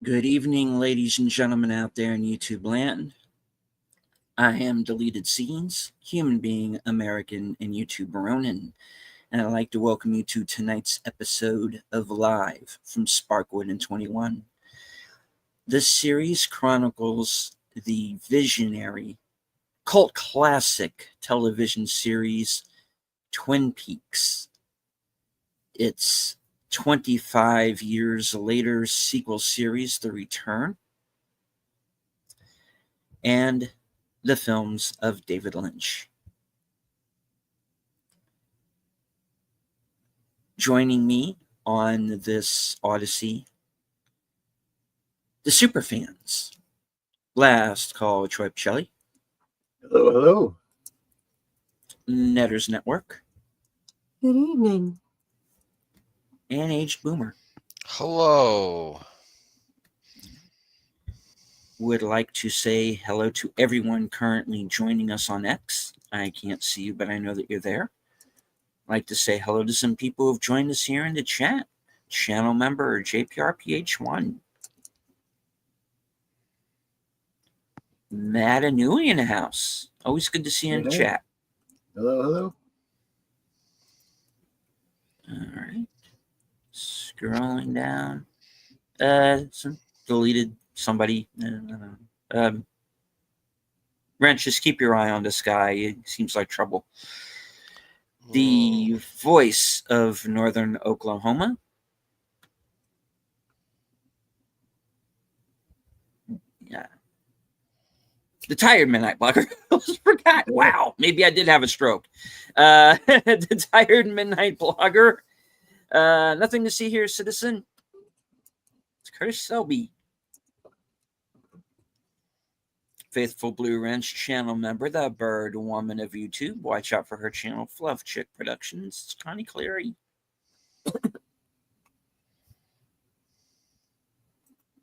Good evening, ladies and gentlemen out there in YouTube land. I am Deleted Scenes, human being, American, and YouTube Ronin, and I'd like to welcome you to tonight's episode of Live from Sparkwood and 21. This series chronicles the visionary, cult classic television series Twin Peaks. It's 25 years later sequel series, The Return, and the films of David Lynch. Joining me on this odyssey, the superfans. Last Call Troy Shelley. Hello, hello. Netters Network. Good evening. And Aged Boomer. Hello. Would like to say hello to everyone currently joining us on X. I can't see you, but I know that you're there. Like to say hello to some people who've joined us here in the chat. Channel member JPRPH1. Matt Anui in the house. Always good to see you in the chat. Hello, hello. All right. Scrolling down. Some deleted somebody. Wrench, just keep your eye on this guy. It seems like trouble. The voice of Northern Oklahoma. Yeah. The Tired Midnight Blogger. I forgot. Wow. Maybe I did have a stroke. The Tired Midnight Blogger. Nothing to see here, citizen. It's Curtis Selby. Faithful Blue Wrench channel member, the bird woman of YouTube. Watch out for her channel, Fluff Chick Productions. It's Connie Cleary. All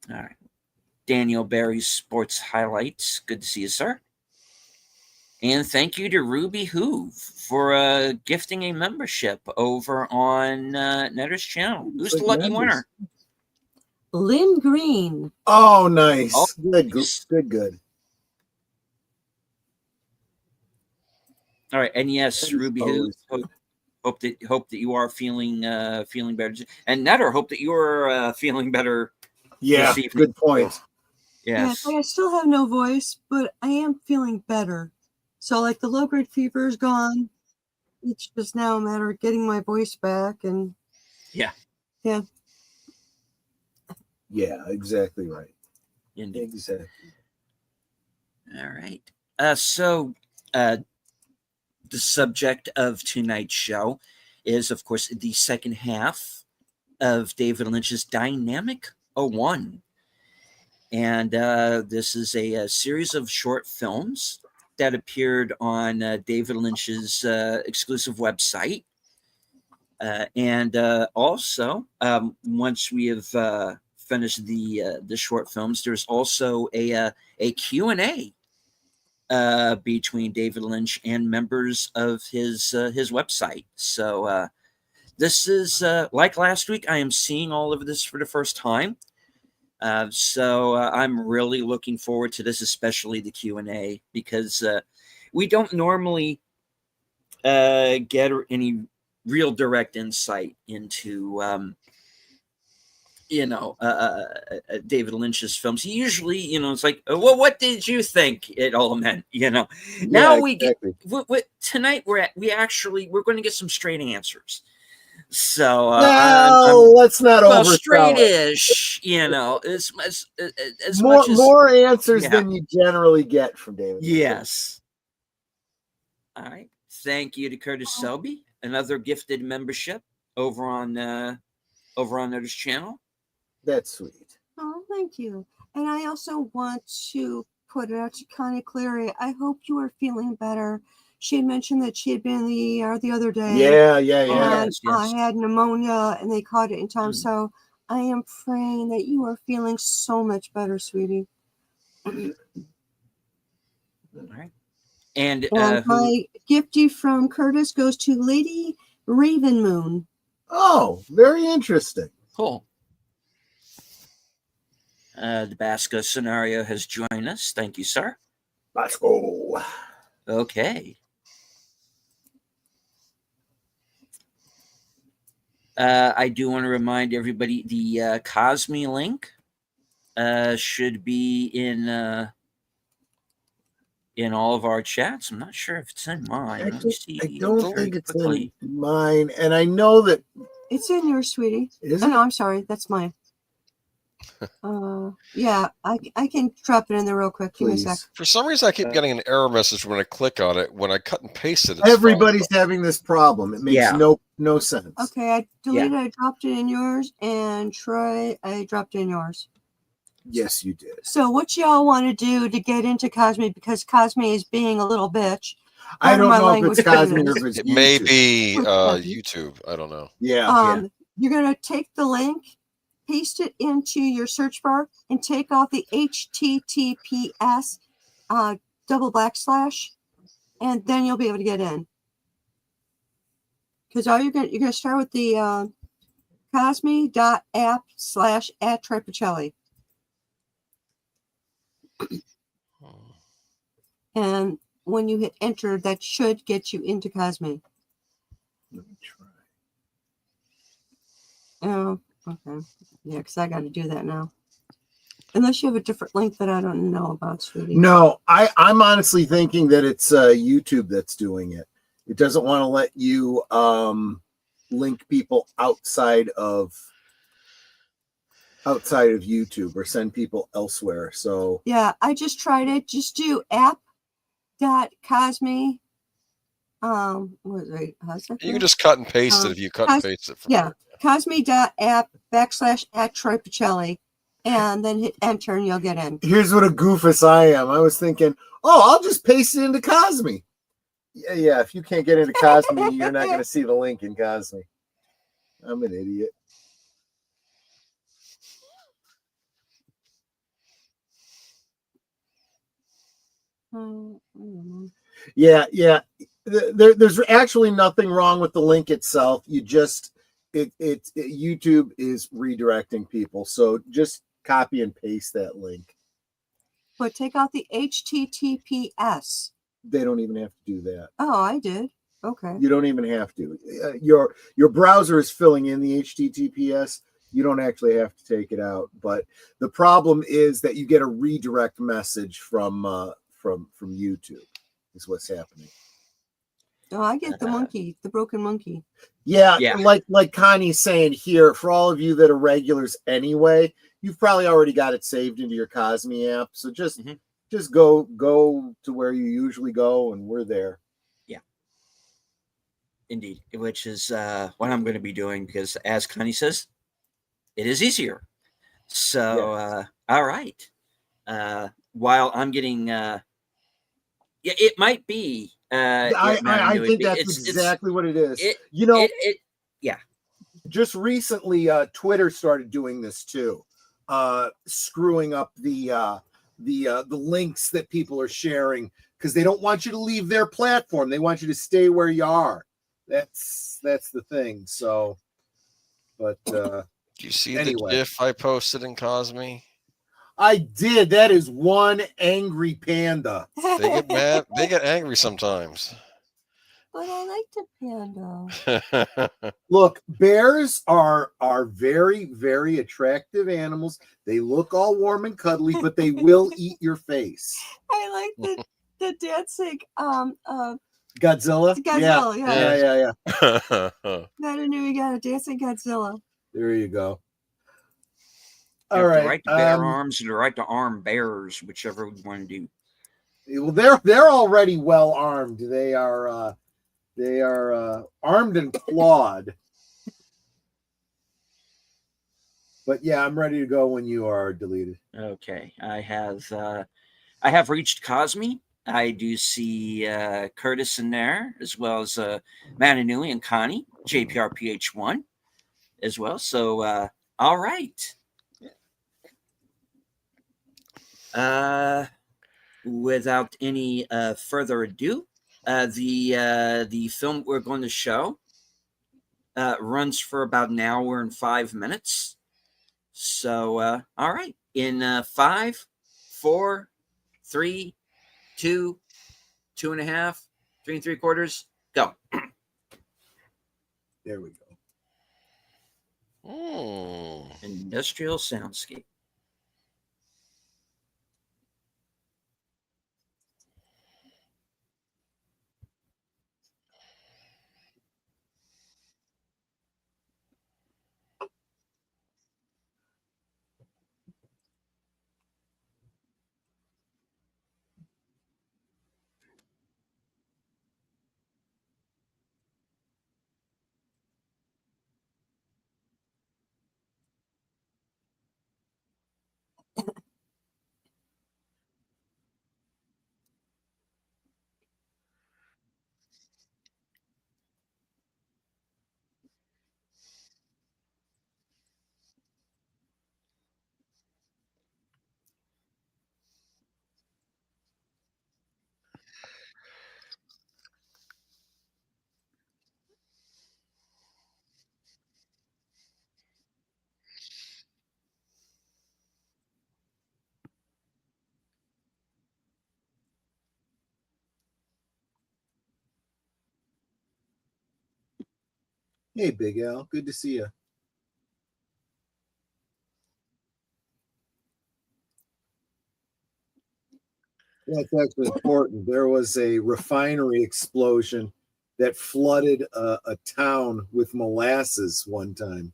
right. Daniel Barry's Sports Highlights. Good to see you, sir. And thank you to Ruby Hoove for gifting a membership over on Netter's channel. Who's the lucky winner? Lynn Green. Oh, nice. Oh, good, nice. good. All right, and yes, Ruby Hoove. Hope that you are feeling better, and Netter, hope that you are feeling better. Yeah, good point. Yes. Yeah, I still have no voice, but I am feeling better. So, like, the low-grade fever is gone. It's just now a matter of getting my voice back, and yeah, exactly right. Indeed. Exactly. All right. So, the subject of tonight's show is, of course, the second half of David Lynch's Dynamic 01. And this is a series of short films that appeared on David Lynch's exclusive website. And also, once we have finished the short films, there's also a Q&A between David Lynch and members of his website. So this is like last week. I am seeing all of this for the first time. So I'm really looking forward to this, especially the Q&A, because we don't normally get any real direct insight into David Lynch's films. He usually, it's like, well, what did you think it all meant? Now we get tonight. We're going to get some straight answers. So let's not oversell straight-ish, as much as more answers than you generally get from David. Yes. All right. Thank you to Curtis Selby, another gifted membership over on Netter's channel. That's sweet. Oh, thank you. And I also want to put it out to Connie Cleary. I hope you are feeling better. She had mentioned that she had been in the ER the other day. Yeah. And Yes. I had pneumonia, and they caught it in time. So I am praying that you are feeling so much better, sweetie. All right. And my gifty from Curtis goes to Lady Raven Moon. Oh, very interesting. Cool. The Basco scenario has joined us. Thank you, sir. Let's go. Okay. I do want to remind everybody the Cosme link should be in all of our chats. I'm not sure if it's in mine. Let me see. I don't very think it's quickly. in mine, and I know that It's in yours, sweetie. is Oh, it? no, I'm sorry. That's mine. Yeah, I can drop it in there real quick. Give me a sec. Please. For some reason, I keep getting an error message when I click on it. When I cut and paste it, it's Everybody's fine. having this problem. It makes Yeah. no sense. Okay, I deleted. I dropped it in yours, and Troy, I dropped it in yours. Yes, you did. So, what y'all want to do to get into Cosme? Because Cosme is being a little bitch. I don't my know if language, it's but it Cosme or is. if it's It may YouTube. be Okay. YouTube. I don't know. Yeah. You're gonna take the link, paste it into your search bar, and take off the HTTPS double /, and then you'll be able to get in. Because all you're gonna start with the cosme.app/@Tripicelli. And when you hit enter, that should get you into Cosme. Let me try. Oh, okay. Yeah, because I got to do that now. Unless you have a different link that I don't know about, sweetie. No, I'm honestly thinking that it's YouTube that's doing it. It doesn't want to let you link people outside of YouTube or send people elsewhere. So Yeah, I just tried it. Just do app.cosme. Wait, how's that? You can just cut and paste it if you cut and paste it from yeah, there. cosme.app/@Tripicelli, and then hit enter and you'll get in. here's what a goofus I am. I was thinking, I'll just paste it into Cosme. Yeah. If you can't get into Cosme, you're not going to see the link in Cosme. I'm an idiot. Yeah. There's actually nothing wrong with the link itself. You just YouTube is redirecting people, so just copy and paste that link. But take out the HTTPS. They don't even have to do that. Oh, I did. Okay. You don't even have to. Your browser is filling in the HTTPS. You don't actually have to take it out. But the problem is that you get a redirect message from YouTube. Is what's happening. Oh, I get the monkey, the broken monkey. Yeah. Like Connie's saying here, for all of you that are regulars anyway, you've probably already got it saved into your Cosme app. So just go to where you usually go, and we're there. Yeah. Indeed, which is what I'm going to be doing because, as Connie says, it is easier. So, all right. While I'm getting, it might be. I think that's exactly what it is. Yeah. Just recently, Twitter started doing this too, screwing up the links that people are sharing because they don't want you to leave their platform. They want you to stay where you are. That's the thing. So, but do you see anyway. the GIF I posted in Cosme? I did. That is one angry panda. They get mad. They get angry sometimes. But I like the panda. Look, bears are very, very attractive animals. They look all warm and cuddly, but they will eat your face. I like the dancing Godzilla? Godzilla, Yeah. I knew you got a dancing Godzilla. There you go. All right. The right to bear arms and the right to arm bears, whichever we want to do. Well, they're already well armed. They are armed and clawed. But yeah, I'm ready to go when you are, deleted. Okay, I have reached Cosme. I do see Curtis in there, as well as Mananui and Connie, JPRPH1 as well. So, all right. Without any further ado, the film we're going to show runs for about an hour and 5 minutes. So, all right. In 5, 4, 3, 2, 2.5, 3 3/4, go. There we go. Industrial soundscape. Hey, Big Al. Good to see you. That's actually important. There was a refinery explosion that flooded a town with molasses one time.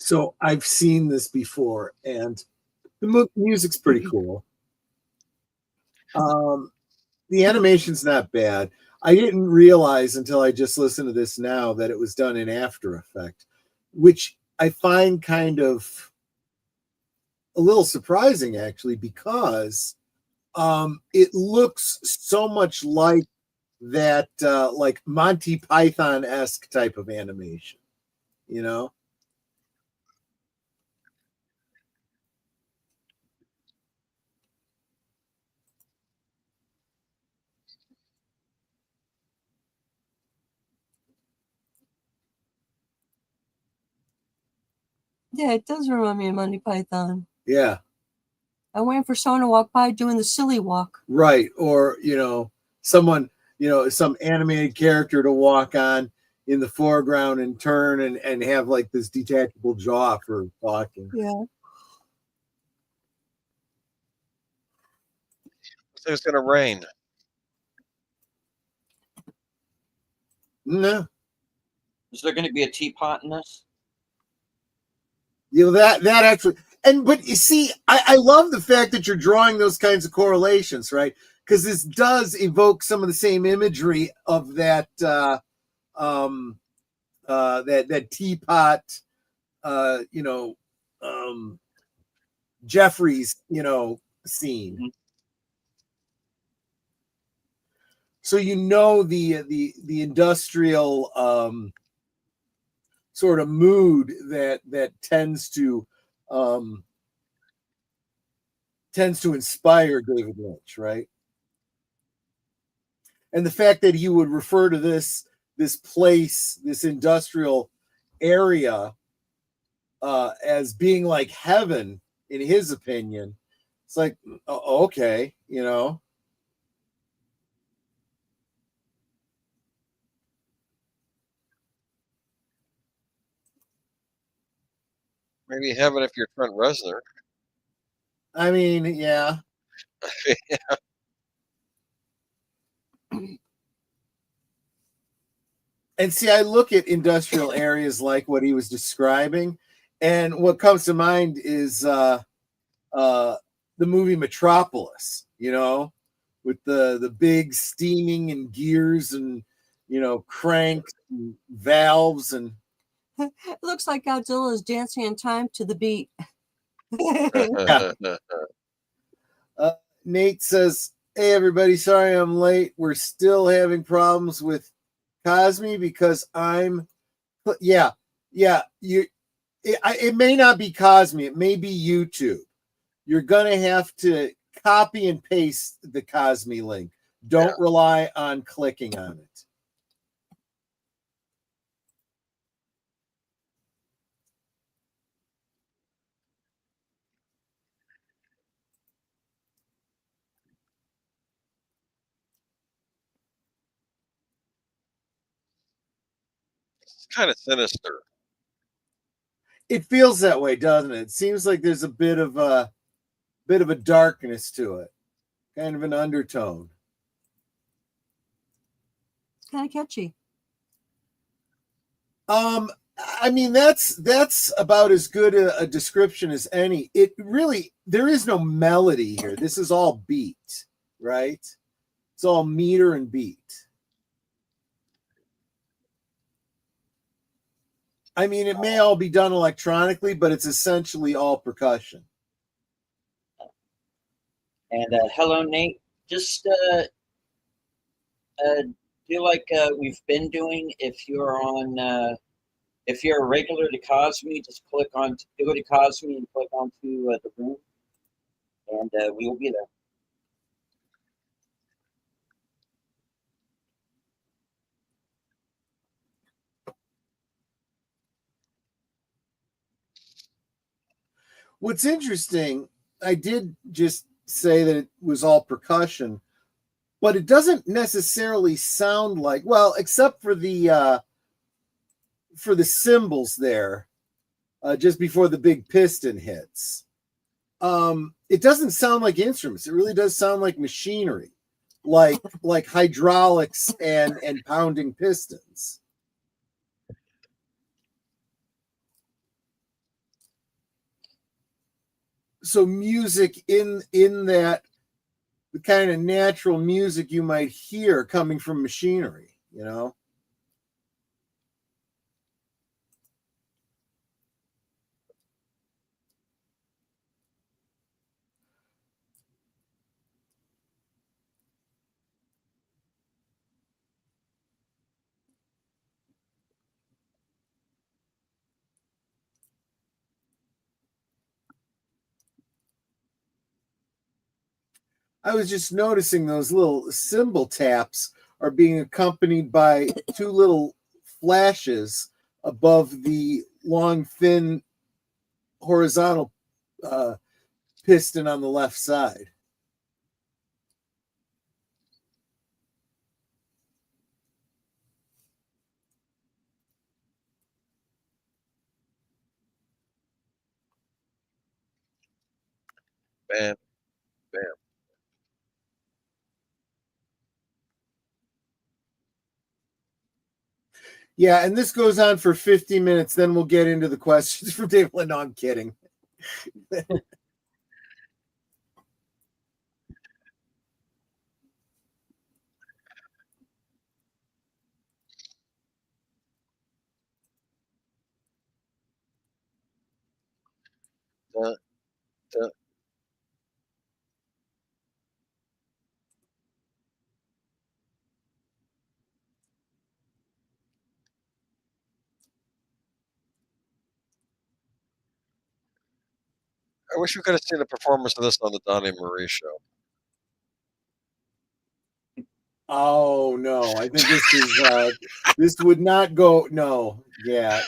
So I've seen this before, and the music's pretty cool. The animation's not bad. I didn't realize until I just listened to this now that it was done in After Effects, which I find kind of a little surprising, actually, because it looks so much like that, like Monty Python-esque type of animation, you know? Yeah, it does remind me of Monty Python. Yeah. I'm waiting for someone to walk by doing the silly walk. Right. Or, someone, some animated character to walk on in the foreground and turn and have like this detachable jaw for talking. Yeah. It's going to rain. No. Is there going to be a teapot in this? That actually, but you see, I love the fact that you're drawing those kinds of correlations, right? Because this does evoke some of the same imagery of that that teapot, Jeffries, scene. Mm-hmm. So the industrial sort of mood that tends to inspire David Lynch, right? And the fact that he would refer to this place, this industrial area, as being like heaven, in his opinion, It's like, okay, you know. Maybe heaven if you're Trent Reznor. I mean, yeah. And see, I look at industrial areas like what he was describing, and what comes to mind is the movie Metropolis, you know, with the big steaming and gears and, you know, cranks and valves. And It looks like Godzilla is dancing in time to the beat. Nate says, hey, everybody, sorry I'm late. We're still having problems with Cosme because it may not be Cosme, it may be YouTube. You're gonna have to copy and paste the Cosme link. Don't rely on clicking on it. It's kind of sinister. It feels that way, doesn't it? It seems like there's a bit of a darkness to it, kind of an undertone. It's kind of catchy. I mean, that's about as good a description as any. It really, there is no melody here. This is all beat, right? It's all meter and beat. I mean, it may all be done electronically, but it's essentially all percussion. And hello, Nate. Just do like we've been doing. If you're a regular to Cosme, just go to Cosme and click onto the room, and we will be there. What's interesting, I did just say that it was all percussion, but it doesn't necessarily sound like, well, except for the cymbals there, just before the big piston hits. It doesn't sound like instruments. It really does sound like machinery, like hydraulics and pounding pistons. So music in that, the kind of natural music you might hear coming from machinery, you know? I was just noticing those little cymbal taps are being accompanied by two little flashes above the long, thin, horizontal piston on the left side. Bam, bam. Yeah, and this goes on for 50 minutes. Then we'll get into the questions from Dave. No, I'm kidding. Duh, duh. I wish we could have seen a performance of this on the Donnie Marie show. Oh no, I think this is this would not go. No, yeah,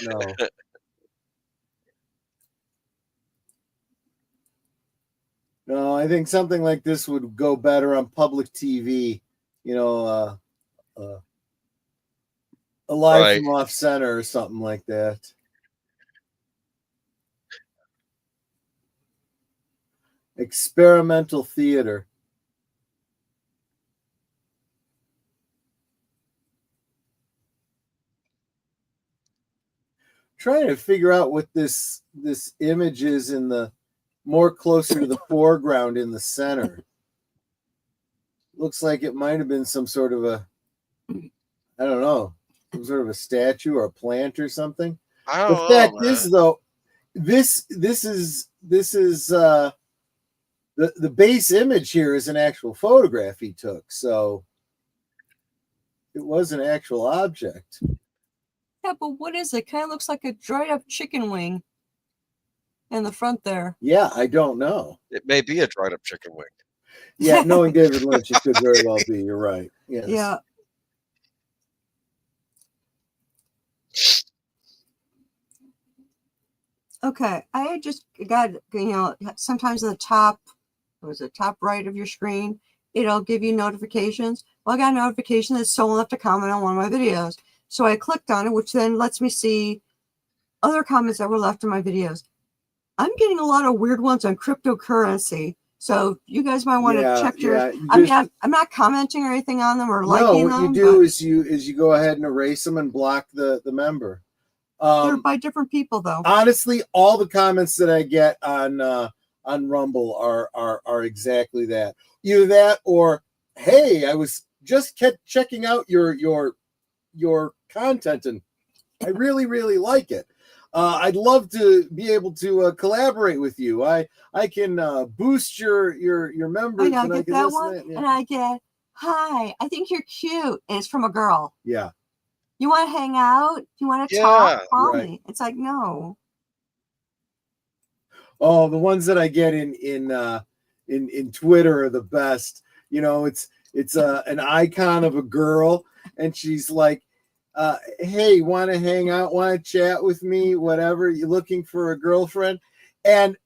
no. No, I think something like this would go better on public TV. You know, a live Right. from off center or something like that. Experimental theater. Trying to figure out what this image is in the more closer to the foreground in the center. Looks like it might have been some sort of a, I don't know, some sort of a statue or a plant or something. I The don't fact know, is, man. though, this is the base image here is an actual photograph he took, so it was an actual object. Yeah, but what is it? Kind of looks like a dried up chicken wing in the front there. Yeah, I don't know. It may be a dried up chicken wing. Yeah, knowing David Lynch, it could very well be. You're right. Yes. Yeah. Okay, I just got, sometimes in the top, top right of your screen, it'll give you notifications. Well, I got a notification that someone left a comment on one of my videos. So I clicked on it, which then lets me see other comments that were left in my videos. I'm getting a lot of weird ones on cryptocurrency. So you guys might want to check yours. Yeah, I'm not commenting or anything on them or no, liking them. what you do is you go ahead and erase them and block the member. They're by different people, though. Honestly, all the comments that I get on Rumble are exactly that. Either that or, hey, I was just checking out your content and I really, really like it. I'd love to be able to collaborate with you. I can boost your members. I and get I can that listen one, to it. Yeah. and I get, hi, I think you're cute, and it's from a girl. Yeah. You want to hang out? You want to Yeah, talk? Call right. me. It's like, no. Oh, the ones that I get in Twitter are the best. You know, it's an icon of a girl, and she's like, hey, want to hang out, want to chat with me, whatever, you're looking for a girlfriend. And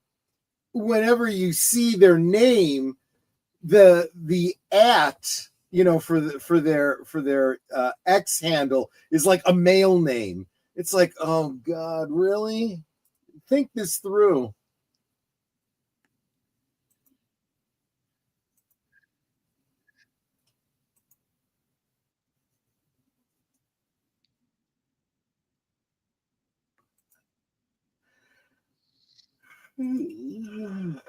whenever you see their name, the at, for their X handle is like a male name. It's like, oh God, really? Think this through. And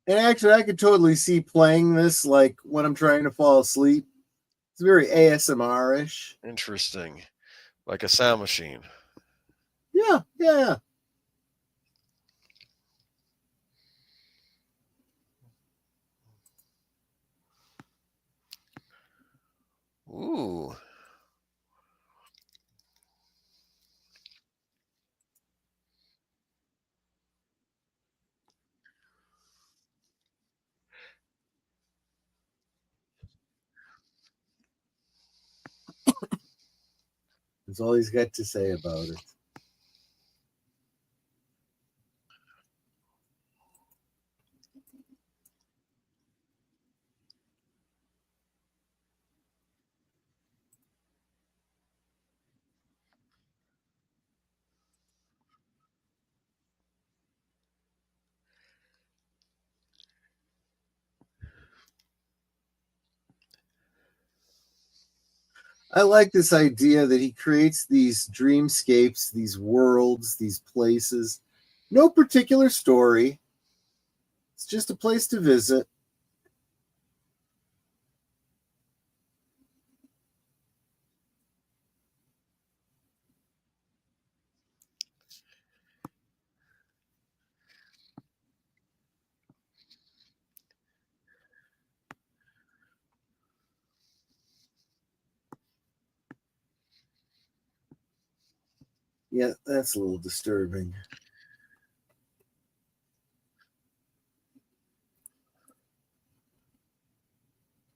actually, I could totally see playing this like when I'm trying to fall asleep. It's very ASMR-ish. Interesting. Like a sound machine. Yeah. Ooh. That's all he's got to say about it. I like this idea that he creates these dreamscapes, these worlds, these places. No particular story. It's just a place to visit. Yeah, that's a little disturbing.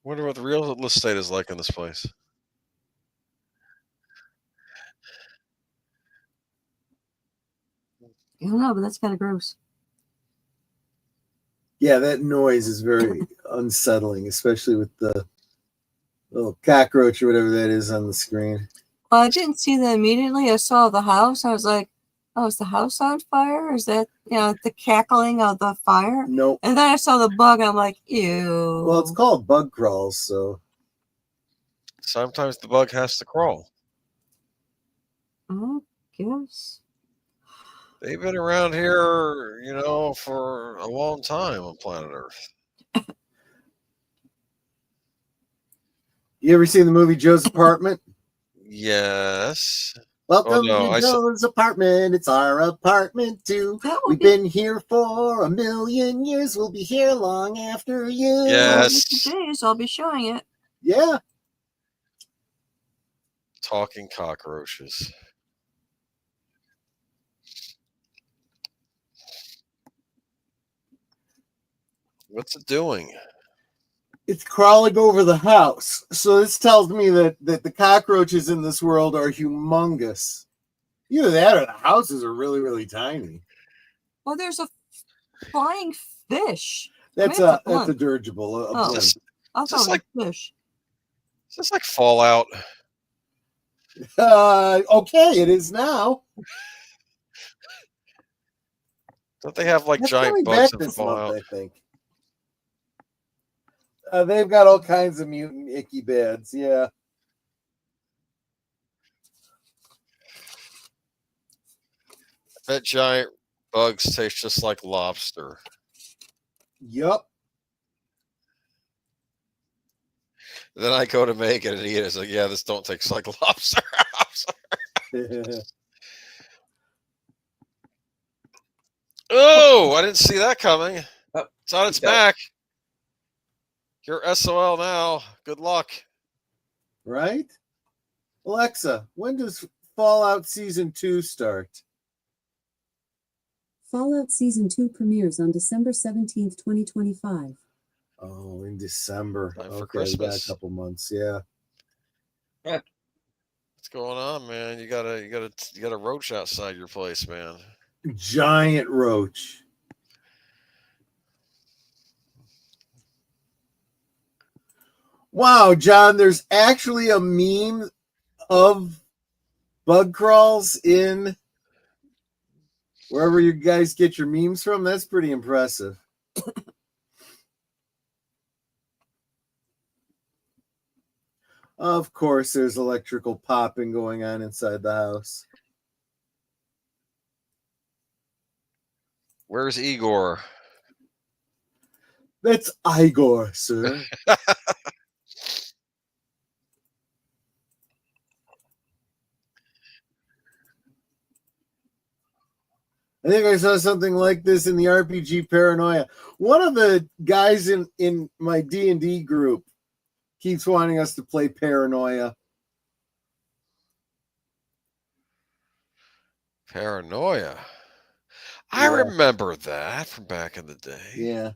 Wonder what the real estate is like in this place. I don't know, but that's kind of gross. Yeah, that noise is very unsettling, especially with the little cockroach or whatever that is on the screen. Well, I didn't see that immediately. I saw the house. I was like, oh, is the house on fire? Or is that, the cackling of the fire? Nope. And then I saw the bug. I'm like, ew. Well, it's called bug crawls, so. Sometimes the bug has to crawl. I guess. They've been around here, for a long time on planet Earth. You ever seen the movie Joe's Apartment? Yes. Welcome no, to Joe's apartment. It's our apartment too. We've been here for 1,000,000 years. We'll be here long after you. Yes. Days, I'll be showing it. Yeah. Talking cockroaches. What's it doing? It's crawling over the house. So this tells me that the cockroaches in this world are humongous. Either that or the houses are really, really tiny. Well, there's a flying fish. That's a dirigible. I thought it was a fish. Is this like Fallout? Okay, it is now. Don't they have like That's giant coming bugs back in this Fallout? month, I think. They've got all kinds of mutant icky beds. Yeah. That giant bugs taste just like lobster. Yup. Then I go to make it and eat it. It's like, yeah, this don't taste like lobster. Oh, I didn't see that coming. It's on its back. You're SOL now. Good luck. Right? Alexa, when does Fallout Season 2 start? Fallout Season 2 premieres on December 17th, 2025. Oh, in December. Time for Okay, we got a Christmas. couple months, yeah. What's going on, man? You got a roach outside your place, man. Giant roach. Wow, John, there's actually a meme of bug crawls in wherever you guys get your memes from. That's pretty impressive. Of course, there's electrical popping going on inside the house. Where's Igor? That's Igor, sir. I think I saw something like this in the RPG Paranoia. One of the guys in my D&D group keeps wanting us to play Paranoia. Paranoia. I remember that from back in the day. Yeah.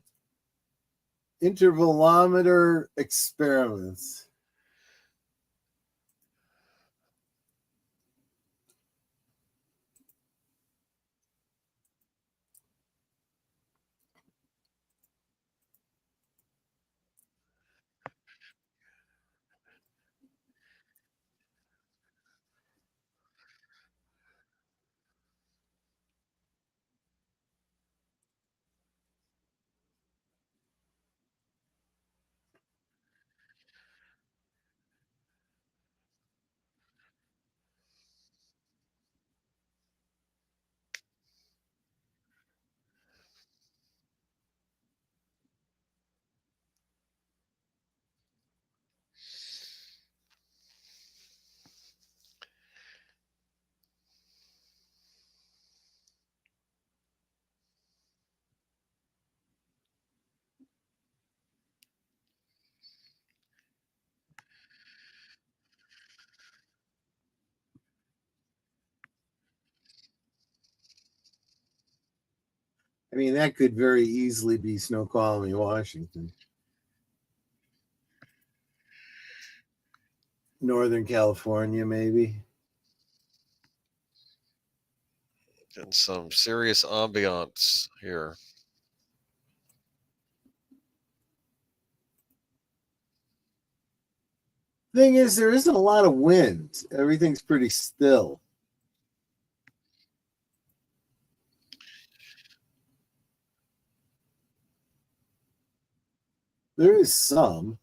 Intervalometer experiments. I mean, that could very easily be Snoqualmie, Washington. Northern California, maybe. Getting some serious ambiance here. Thing is, there isn't a lot of wind. Everything's pretty still. There is some.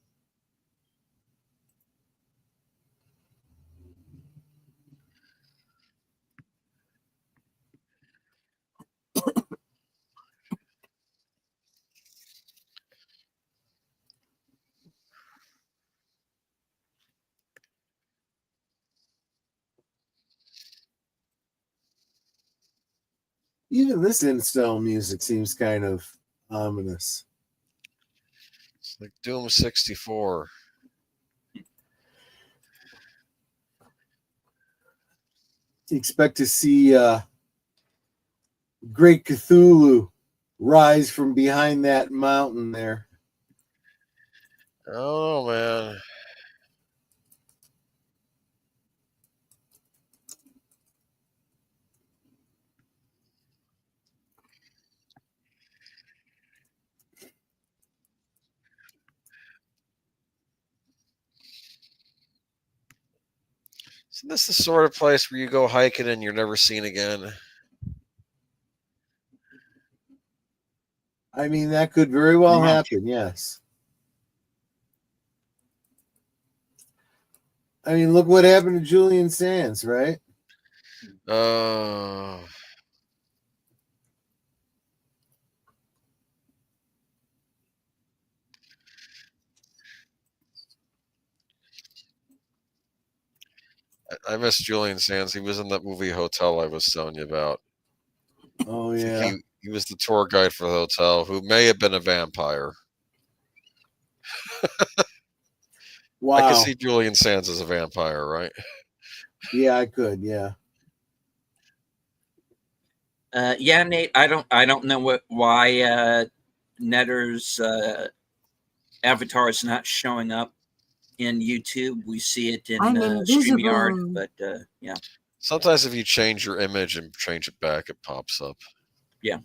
Even this install music seems kind of ominous. It's like Doom 64. You expect to see Great Cthulhu rise from behind that mountain there. Oh, man. Isn't this the sort of place where you go hiking and you're never seen again? I mean, that could very well happen, yes. I mean, look what happened to Julian Sands, right? I miss Julian Sands. He was in that movie Hotel I was telling you about. Oh, yeah. He was the tour guide for the hotel who may have been a vampire. Wow. I could see Julian Sands as a vampire, right? Yeah, I could, yeah. Yeah, Nate, I don't know why Netter's avatar is not showing up in YouTube. We see it in StreamYard, but yeah. Sometimes if you change your image and change it back, it pops up. Yeah.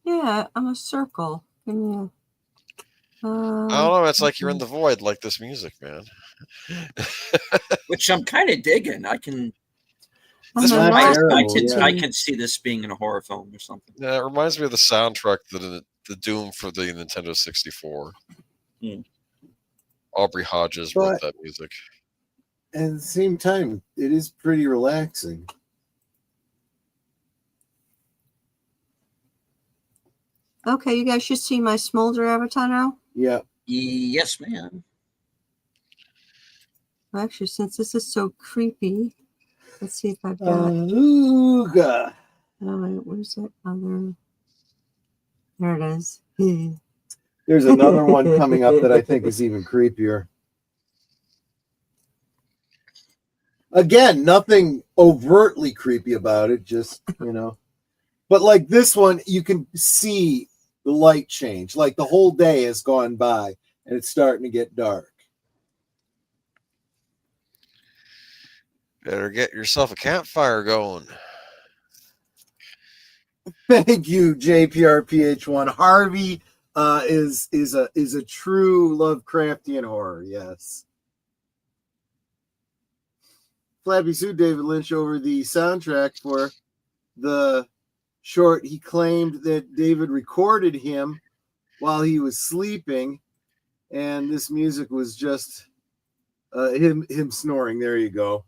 Yeah, I'm a circle. Can you? I don't know. It's like you're in the void, like this music, man. Which I'm kind of digging. I can see this being in a horror film or something. Yeah, it reminds me of the soundtrack to the Doom for the Nintendo 64. Aubrey Hodges wrote that music. At the same time, it is pretty relaxing. Okay, you guys should see my smolder avatar now. Yeah. Yes, ma'am. Actually, since this is so creepy, let's see if I've got. Ooga. Oh, where's that other? There it is. There's another one coming up that I think is even creepier. Again, nothing overtly creepy about it, just, But like this one, you can see the light change. Like the whole day has gone by and it's starting to get dark. Better get yourself a campfire going. Thank you, JPRPH1. Harvey is a true Lovecraftian horror, yes. Flappy sued David Lynch over the soundtrack for the short. He claimed that David recorded him while he was sleeping, and this music was just him snoring. There you go.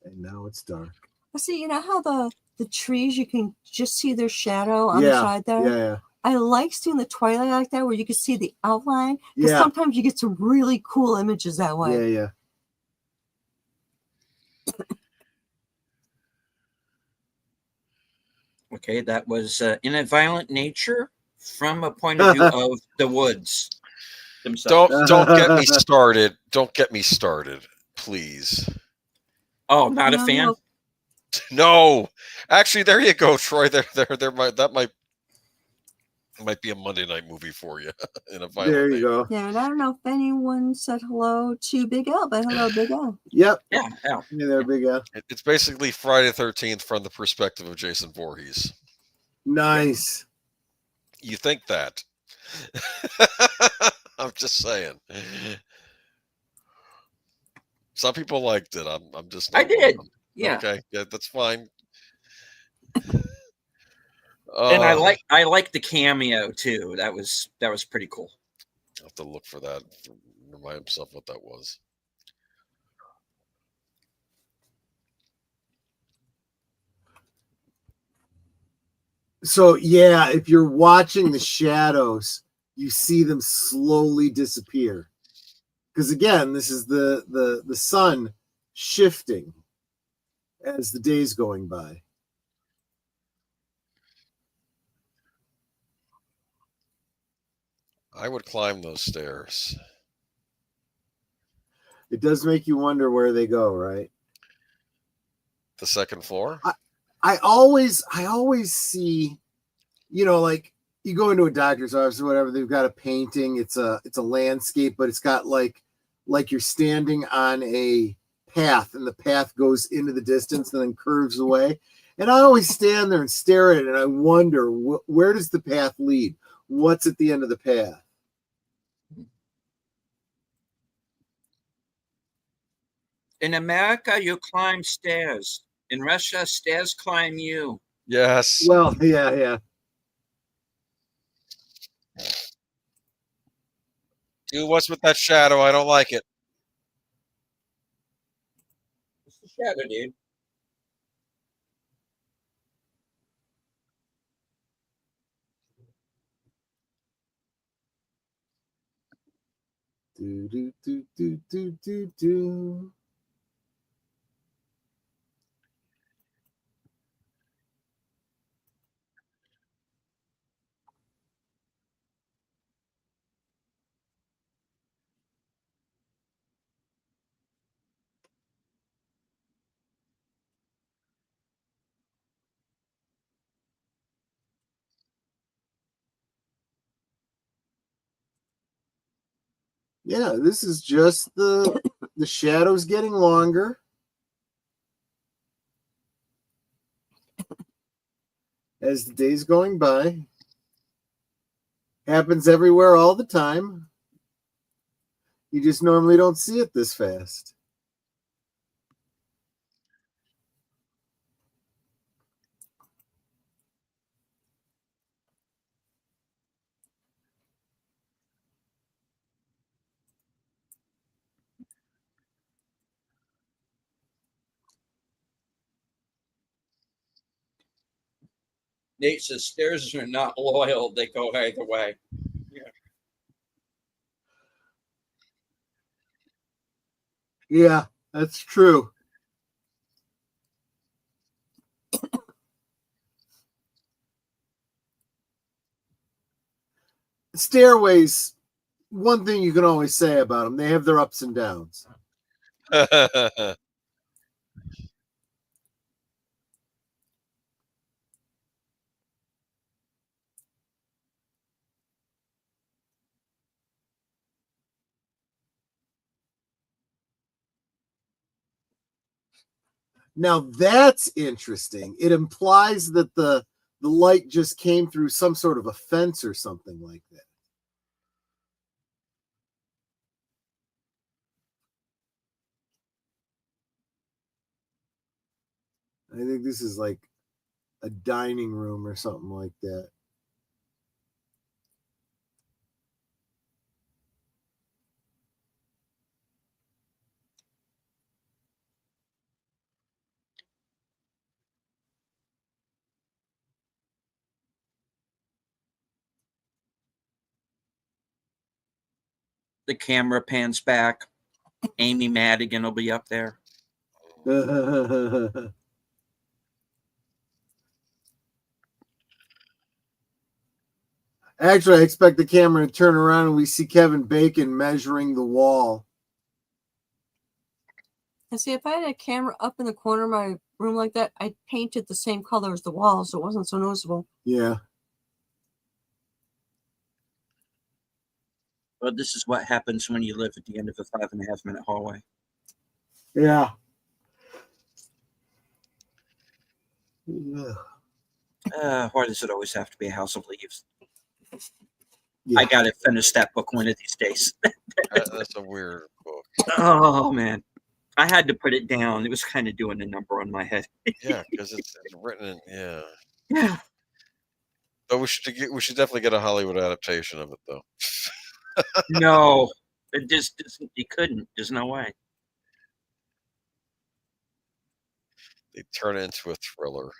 And now it's dark. See, you know how the trees, you can just see their shadow on the side there? Yeah. I like seeing the twilight like that where you can see the outline. Because sometimes you get some really cool images that way. Yeah. Okay, that was in a violent nature from a point of view of the woods themselves. Don't get me started. Don't get me started, please. Oh, not a No, fan? no. No, actually, there you go, Troy. That might be a Monday night movie for you in a violent. There you go. Yeah, and I don't know if anyone said hello to Big L, but hello, Big L. Yep. Yeah, yeah. Hey there, Big L. It's basically Friday the 13th from the perspective of Jason Voorhees. Nice. You think that? I'm just saying. Some people liked it. I'm just. I did. Yeah. Okay. Yeah, that's fine. And I like the cameo too. That was pretty cool. I'll have to look for that. Remind myself what that was. So yeah, if you're watching the shadows, you see them slowly disappear. Because again, this is the sun shifting as the days going by. I would climb those stairs. It does make you wonder where they go, right? The second floor? I always see, like you go into a doctor's office or whatever, they've got a painting, it's a landscape, but it's got like you're standing on a path and the path goes into the distance and then curves away. And I always stand there and stare at it and I wonder, where does the path lead? What's at the end of the path? In America, you climb stairs. In Russia, stairs climb you. Yes. Well, yeah. Dude, what's with that shadow? I don't like it. It's the shadow, dude. Do. Yeah, this is just the shadows getting longer. As the days going by. Happens everywhere all the time. You just normally don't see it this fast. Nate says stairs are not loyal. They go either way. Yeah, that's true. Stairways, one thing you can always say about them, they have their ups and downs. Now that's interesting. It implies that the light just came through some sort of a fence or something like that. I think this is like a dining room or something like that. The camera pans back. Amy Madigan will be up there. Actually, I expect the camera to turn around and we see Kevin Bacon measuring the wall. And see, if I had a camera up in the corner of my room like that, I'd paint it the same color as the wall, so it wasn't so noticeable. Yeah. Well, this is what happens when you live at the end of a 5.5 minute hallway. Yeah. Why does it always have to be a House of Leaves? Yeah. I gotta finish that book one of these days. That's a weird book. Oh man, I had to put it down. It was kind of doing a number on my head. Yeah, because it's written in Yeah. But we should definitely get a Hollywood adaptation of it though. No, it just you couldn't. There's no way. They turn it into a thriller.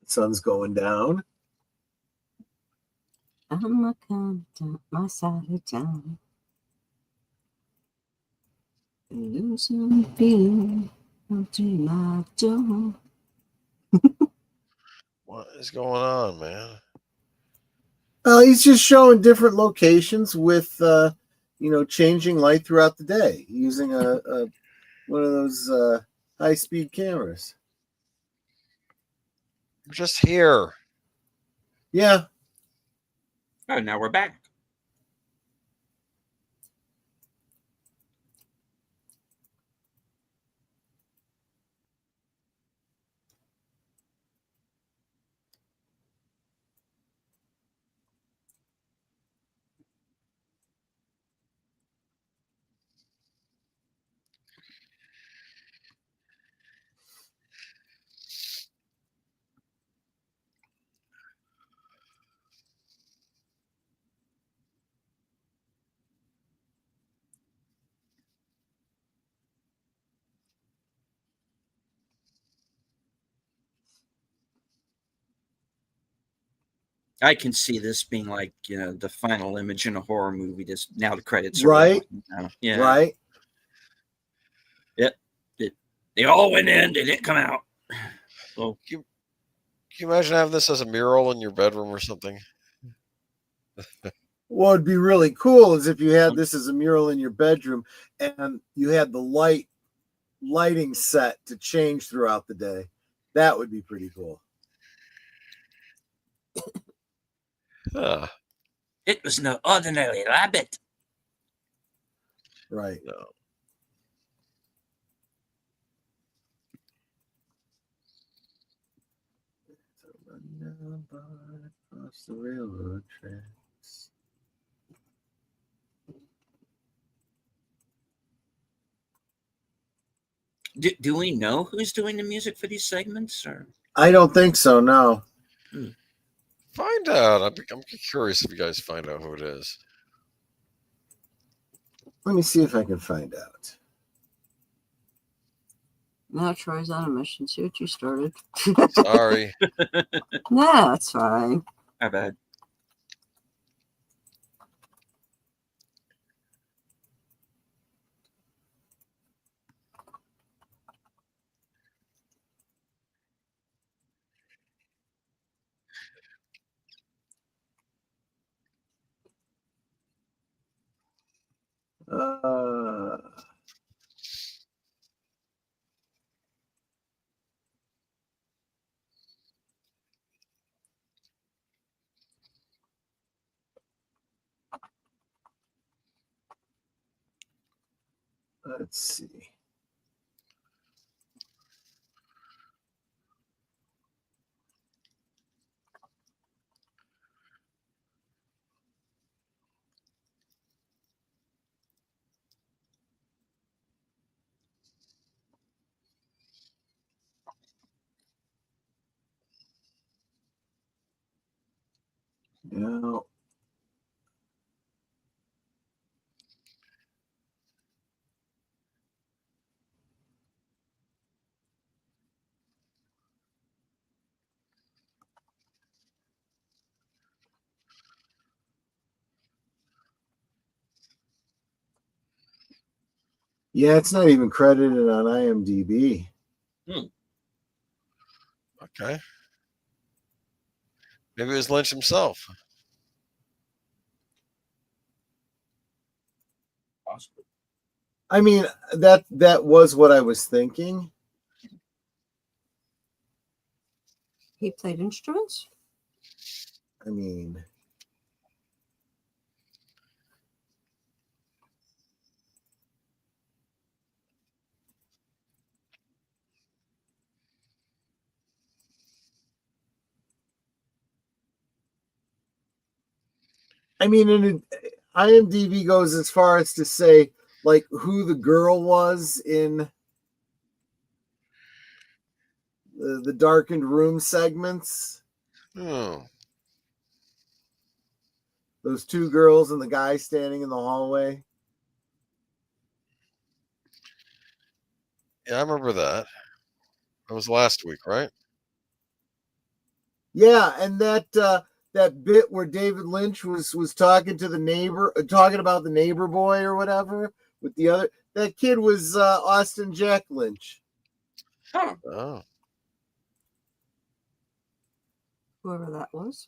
Sun's going down. I'm a come down my side of town. Losing feeling to my door. What is going on, man? He's just showing different locations with, changing light throughout the day using a one of those high-speed cameras. We're just here. Yeah. Oh, now we're back. I can see this being like, the final image in a horror movie. Just now the credits are Right. rolling. Yeah. Right. Yep. They all went in. They didn't come out. So Can you imagine having this as a mural in your bedroom or something? What would be really cool is if you had this as a mural in your bedroom and you had the lighting set to change throughout the day. That would be pretty cool. it was no ordinary rabbit. Right. No. Across the railroad tracks. Do we know who's doing the music for these segments? Or I don't think so. No. Find out. I'm curious if you guys find out who it is. Let me see if I can find out. Now Troy's on a mission. See what you started. Sorry. Nah, that's fine. my bad. Uh, Let's see. No. Yeah, it's not even credited on IMDb. Okay. Maybe it was Lynch himself. Possibly. I mean, that was what I was thinking. He played instruments? I mean, and IMDb goes as far as to say like who the girl was in the darkened room segments. Oh. Those two girls and the guy standing in the hallway. Yeah, I remember that. That was last week, right? Yeah, and that bit where David Lynch was talking to the neighbor, talking about the neighbor boy or whatever with the other. That kid was Austin Jack Lynch. Huh. Oh. Whoever that was.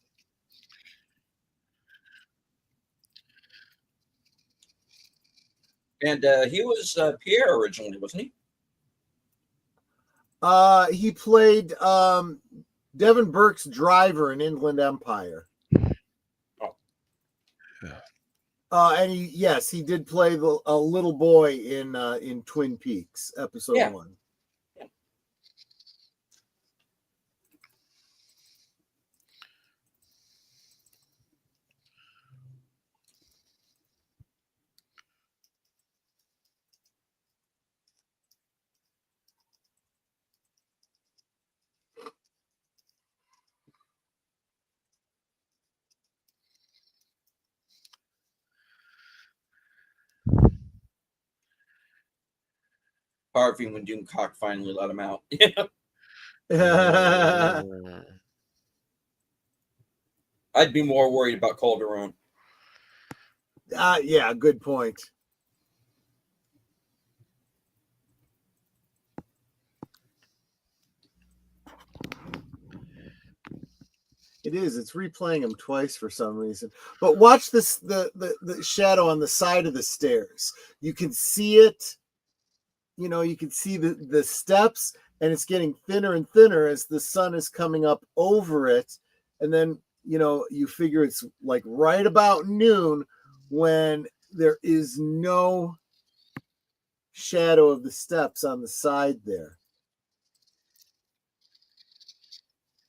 And he was Pierre originally, wasn't he? He played Devin Burke's driver in Inland Empire. Oh. Yeah. And he did play a little boy in Twin Peaks episode 1. Harvey when Doomcock finally let him out. I'd be more worried about Calderon. Yeah, good point. It is. It's replaying him twice for some reason. But watch this the shadow on the side of the stairs. You can see it. You can see the steps, and it's getting thinner and thinner as the sun is coming up over it. And then, you figure it's like right about noon when there is no shadow of the steps on the side there.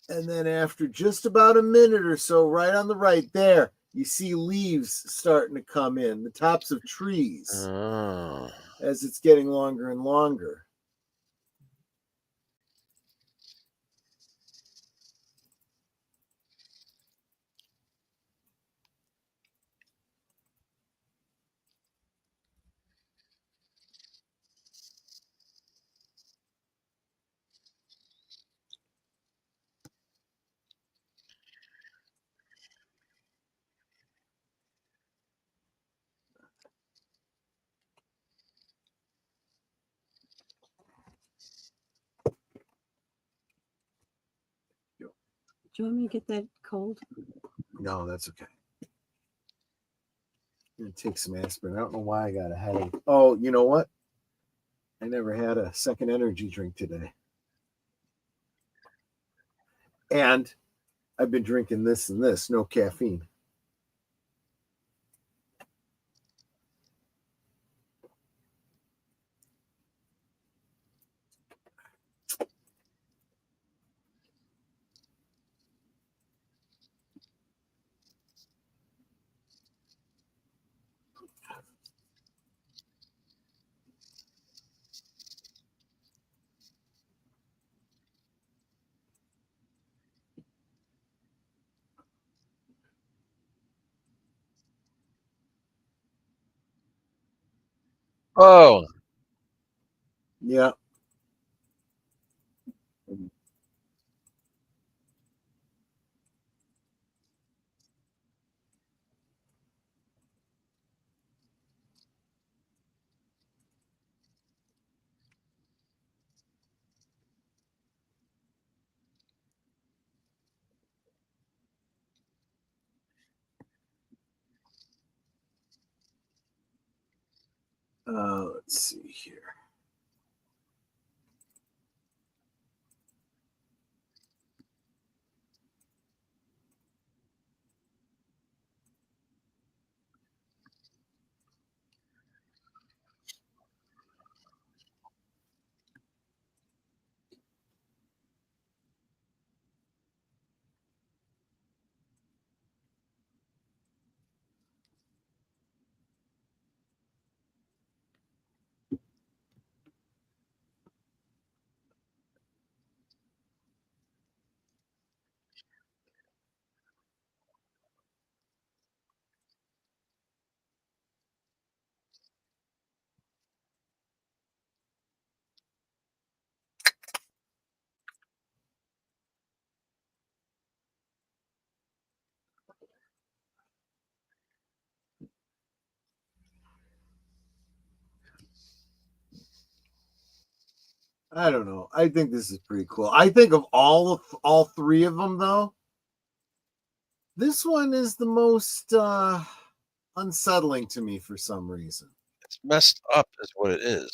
And then after just about a minute or so, right on the right there, you see leaves starting to come in, the tops of trees, as it's getting longer and longer. Do you want me to get that cold? No, that's okay. I'm going to take some aspirin. I don't know why I got a headache. Oh, you know what? I never had a second energy drink today. And I've been drinking this and this, no caffeine. Oh, Yeah. Let's see here. I don't know. I think this is pretty cool. I think of all three of them, though, this one is the most unsettling to me for some reason. it's messed up, is what it is.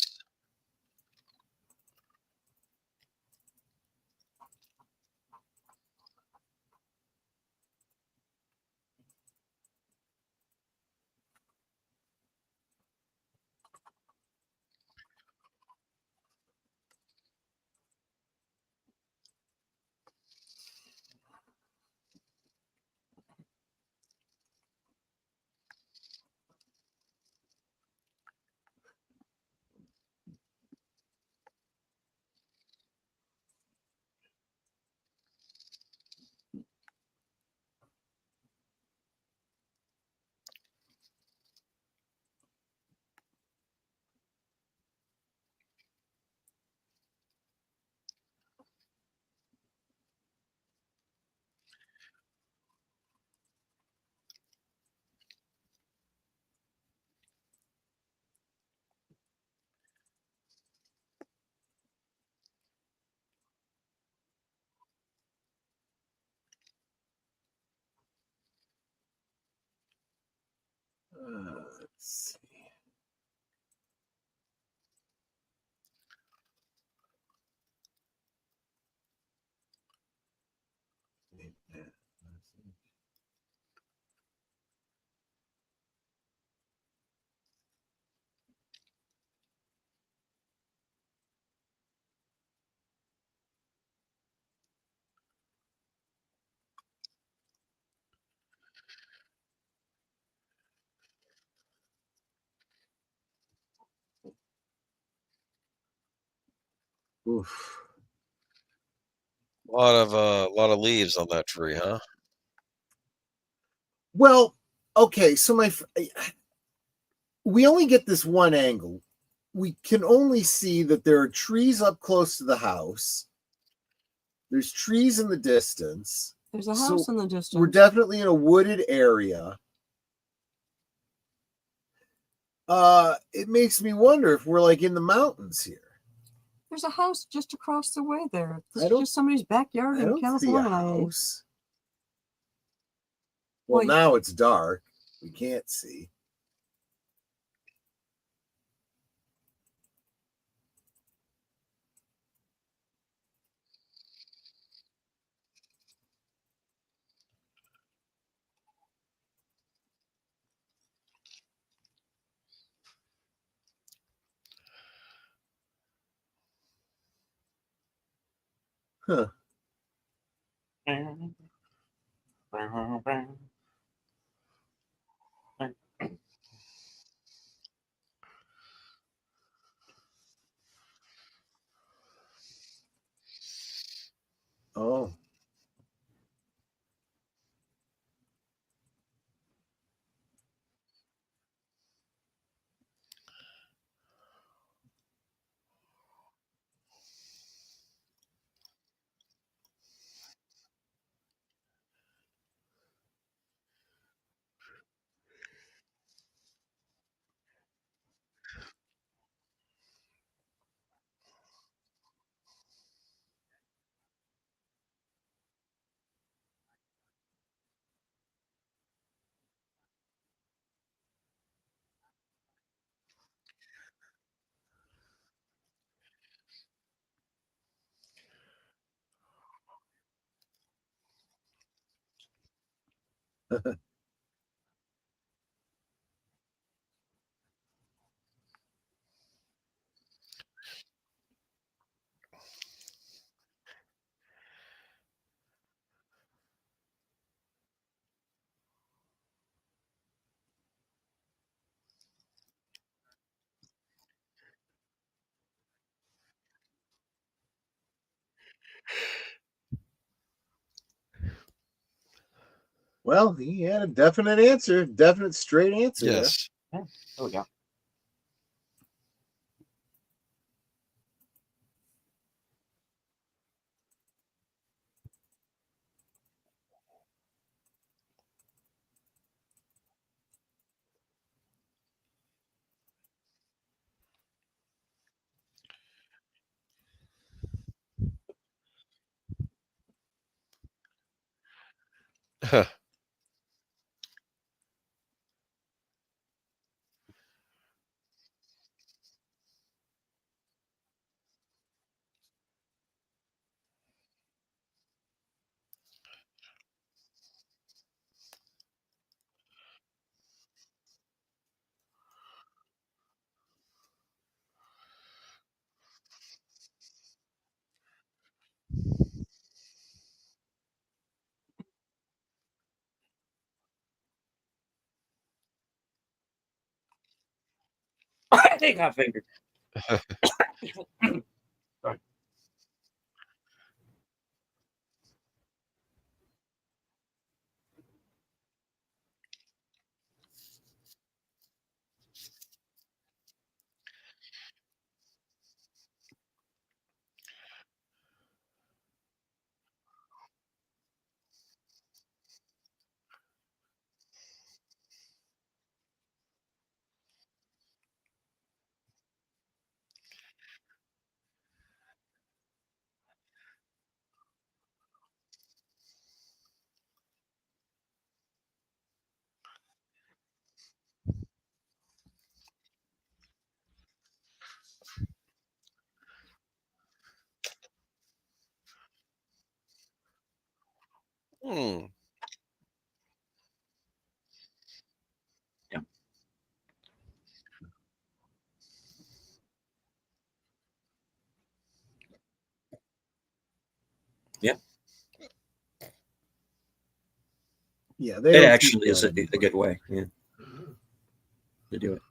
Let's see. Oof. A lot of leaves on that tree, huh? Well, okay, so we only get this one angle. We can only see that there are trees up close to the house. There's trees in the distance. There's a So house in the distance. we're definitely in a wooded area. It makes me wonder if we're like in the mountains here. There's a house just across the way there. This I is don't- just somebody's backyard I in don't see a California. house. Well, Wait. now it's dark. We can't see. Huh. Oh. Well, he had a definite answer, definite straight answer. Yes. Oh yeah. I think I figured. Sorry. Hmm. Yeah. Yeah. Yeah, It actually is a good way. Yeah. To do it.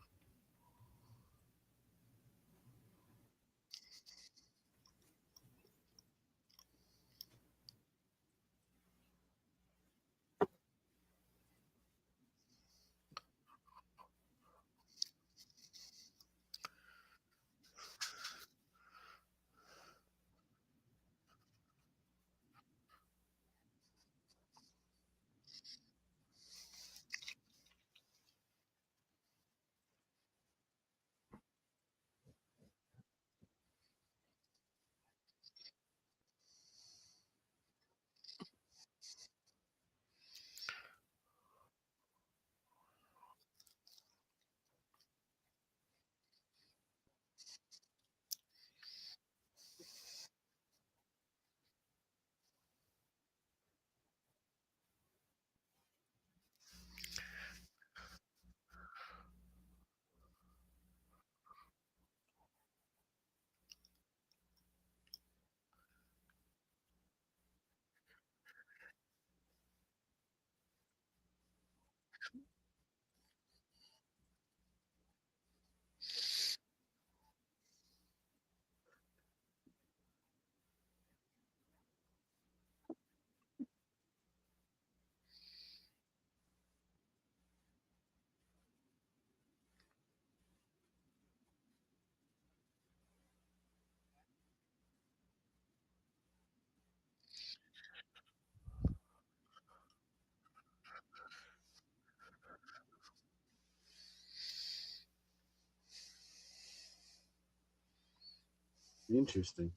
Interesting.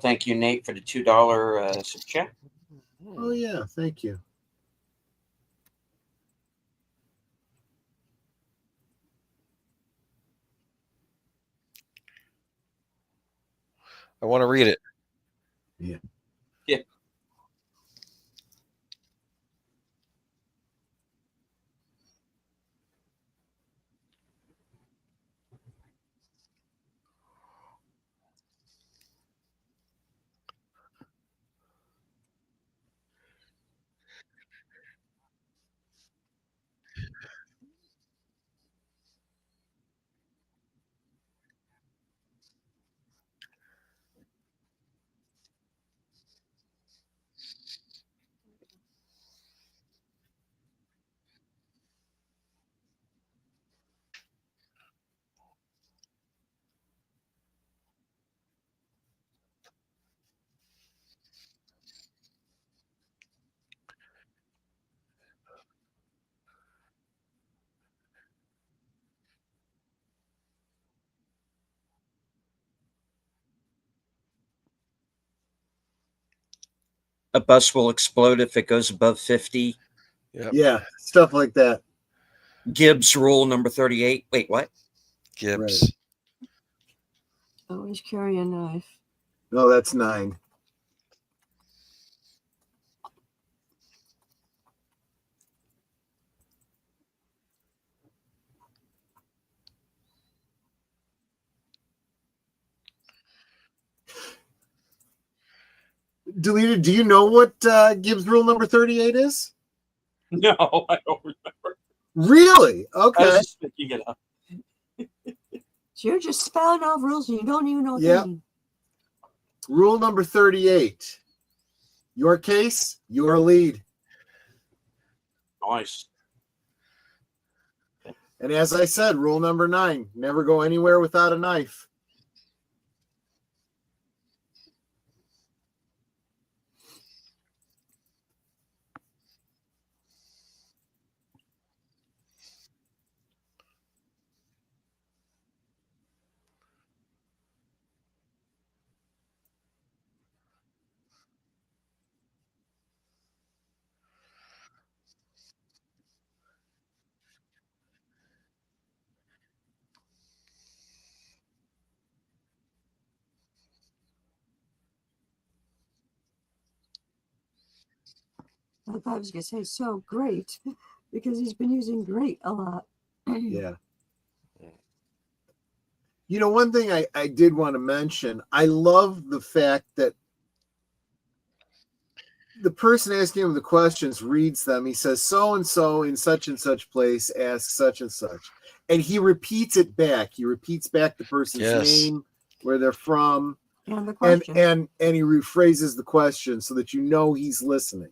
Thank you, Nate, for the $2 super chat. Oh yeah, thank you. I want to read it. Yeah. Yeah. A bus will explode if it goes above 50. Yep. Yeah, stuff like that. Gibbs rule number 38. Wait, what? Gibbs. Always carry a knife. No, that's 9. Deleted. Do you know what Gibbs rule number 38 is? No, I don't remember. Really? I was Okay. just picking it up. So you're just spelling off rules and you don't even know what Yep. they mean. Rule number 38. Your case, your lead. Nice. And as I said, rule number 9, never go anywhere without a knife. I thought I was going to say so great because he's been using great a lot. Yeah. You know, one thing I did want to mention, I love the fact that the person asking him the questions reads them. He says, so and so in such and such place asks such and such. And he repeats it back. He repeats back the person's name, where they're from, And the question. and he rephrases the question so that you know he's listening.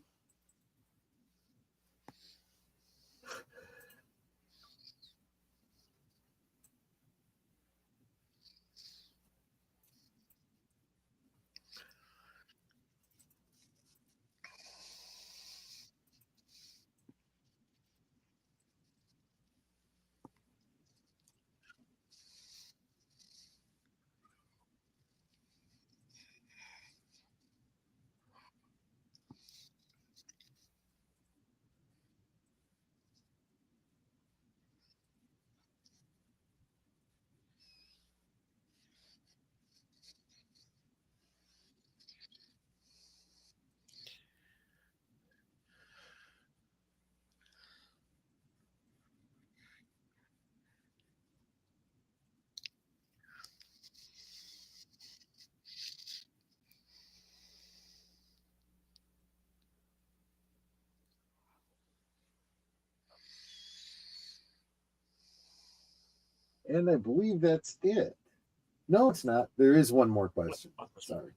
And I believe that's it. No, it's not. There is one more question. Sorry.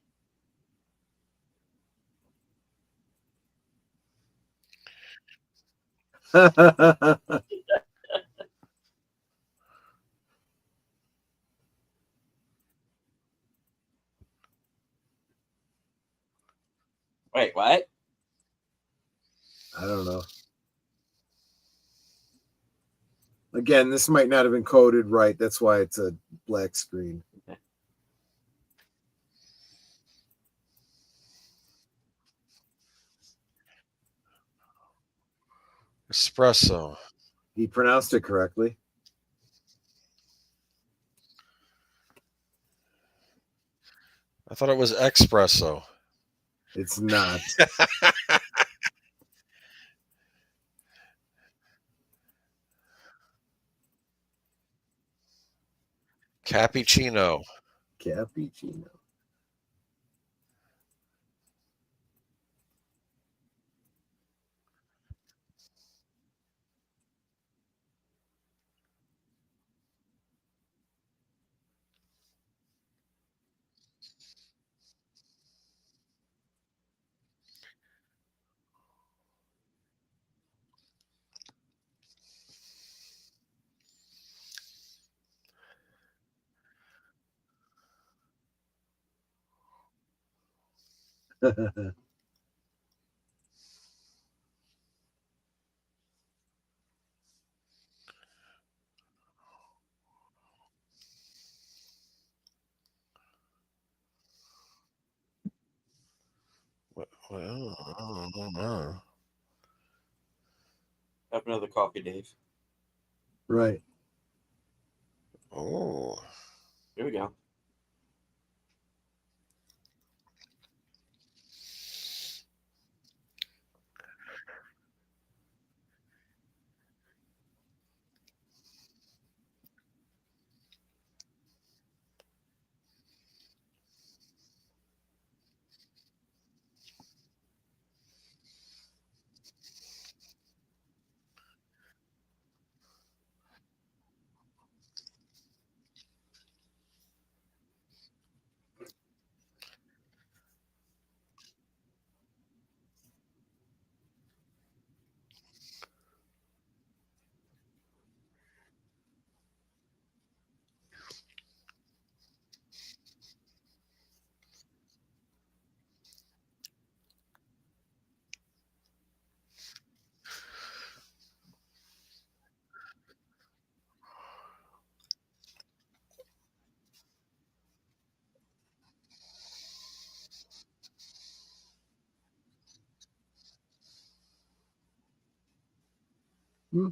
Wait, what? I don't know. Again, this might not have been coded right. That's why it's a black screen. Espresso. He pronounced it correctly. I thought it was espresso. It's not. Cappuccino. Cappuccino. Well, I don't know. Have another coffee, Dave. Right. Oh. Here we go. Hmm.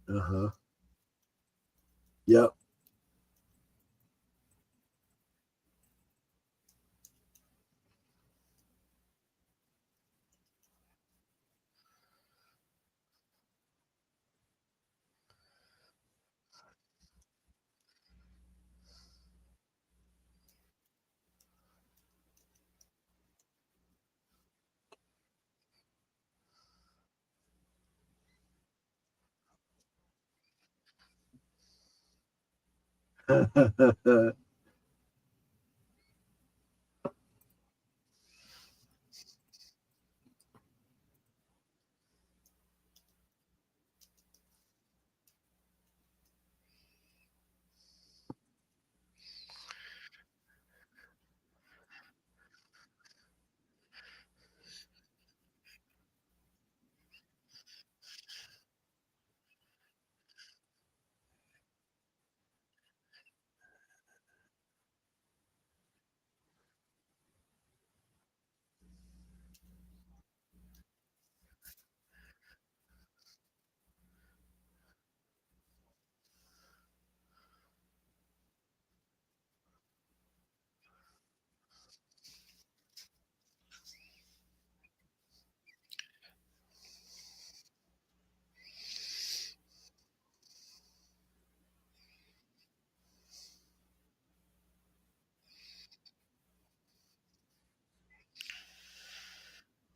Uh-huh. Yep.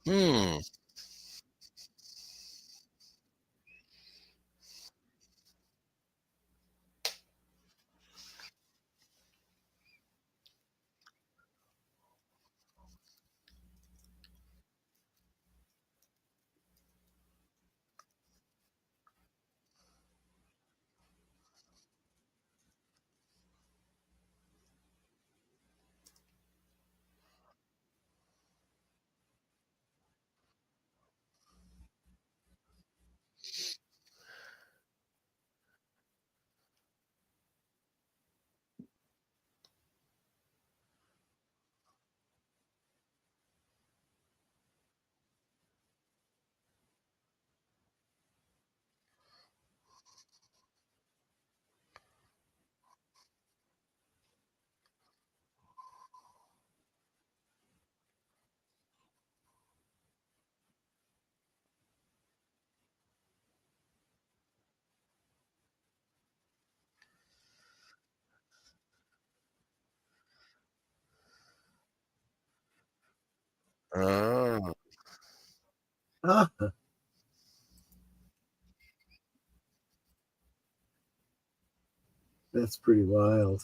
Hmm. Ah, that's pretty wild.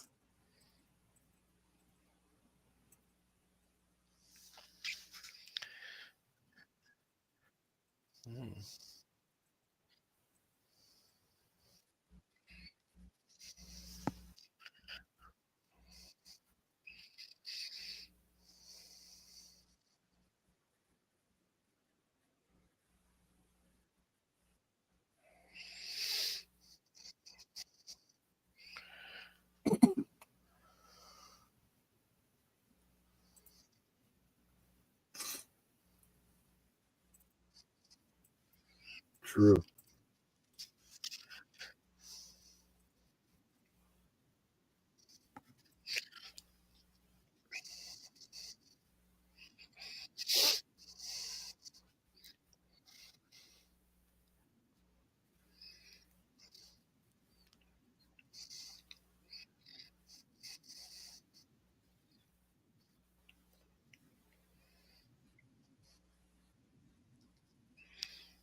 True.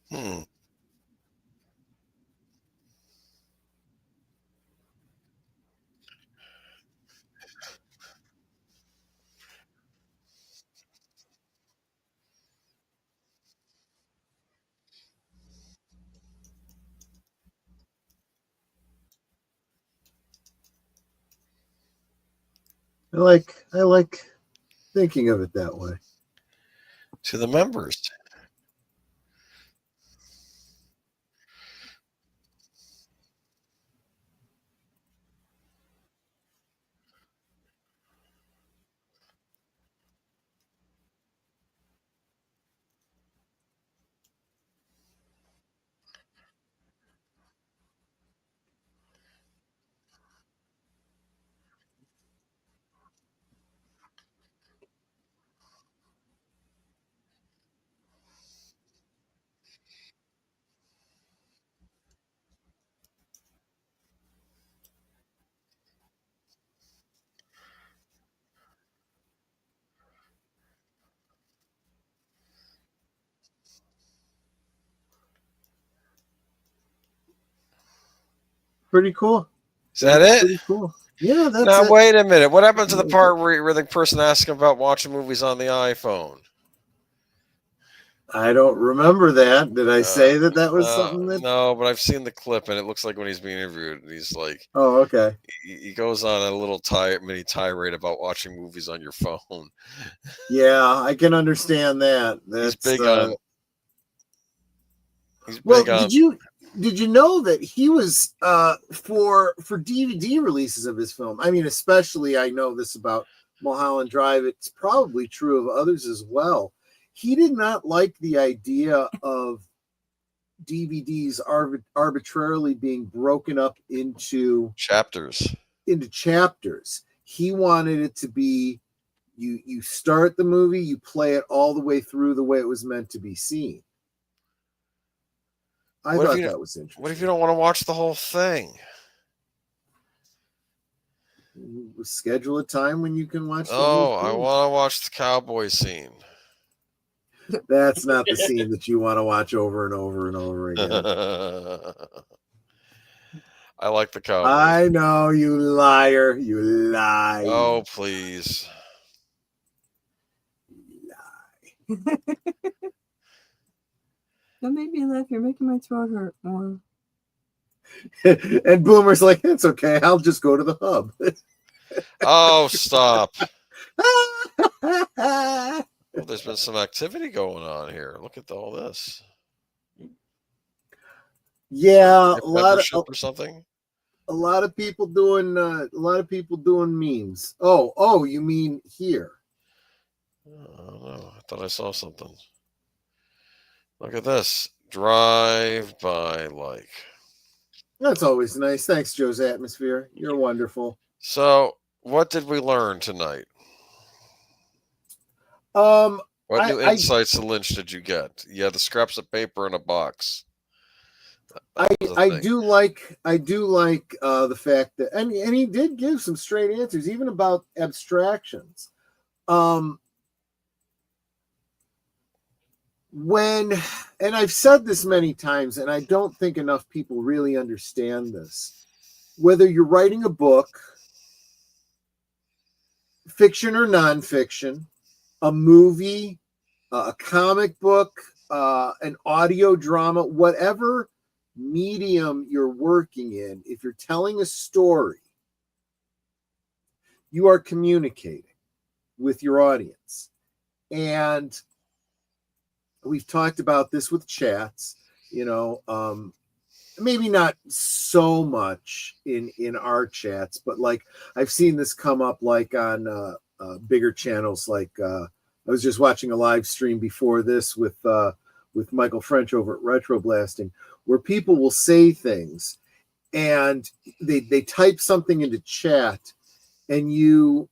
Hmm. I like thinking of it that way. To the members. Pretty cool. Is that it? Pretty cool. Yeah, that's Now, it. wait a minute. What happened to the That was part where the person asking about watching movies on the iPhone? I don't remember that. Did I say that was something that? No, but I've seen the clip, and it looks like when he's being interviewed, he's like, Oh, okay. he goes on a little mini tirade about watching movies on your phone. Yeah, I can understand that. He's That's big on. He's well, big on. did you know that he was for DVD releases of his film? I mean, especially I know this about Mulholland Drive. It's probably true of others as well. He did not like the idea of DVDs arbitrarily being broken up into chapters. He wanted it to be you start the movie, you play it all the way through the way it was meant to be seen. I thought that was interesting. What if you don't want to watch the whole thing? Schedule a time when you can watch the whole thing. I want to watch the cowboy scene. That's not the scene that you want to watch over and over and over again. I like the cowboy. I know, you liar. You lie. Oh, please. You lie. Don't make me laugh. You're making my throat hurt more. And Boomer's like, it's okay. I'll just go to the hub. Oh, stop. Well, there's been some activity going on here. Look at all this. Yeah, a lot or something. A lot of people doing memes. Oh, you mean here? I don't know. I thought I saw something. Look at this. Drive by like. That's always nice. Thanks, JoesAtmosfere. You're wonderful. So, what did we learn tonight? What new insights to Lynch did you get? Yeah, the scraps of paper in a box. I do like the fact that and he did give some straight answers, even about abstractions. and I've said this many times, and I don't think enough people really understand this. Whether you're writing a book, fiction or nonfiction, a movie, a comic book, an audio drama, whatever medium you're working in, if you're telling a story, you are communicating with your audience. And we've talked about this with chats, maybe not so much in our chats, but like I've seen this come up like on bigger channels. Like I was just watching a live stream before this with Michael French over at Retro Blasting, where people will say things and they type something into chat and you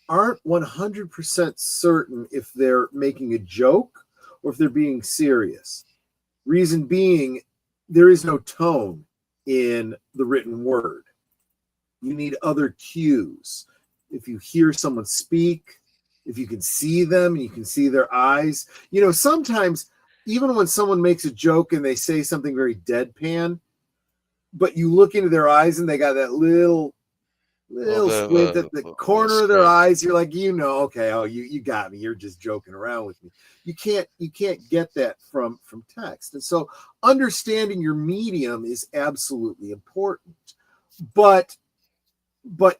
aren't 100% certain if they're making a joke or if they're being serious. Reason being, there is no tone in the written word. You need other cues. If you hear someone speak, if you can see them and you can see their eyes, sometimes even when someone makes a joke and they say something very deadpan, but you look into their eyes and they got that little squint at the corner of their eyes, you're like, okay, you got me. You're just joking around with me. You can't get that from text. And so understanding your medium is absolutely important. But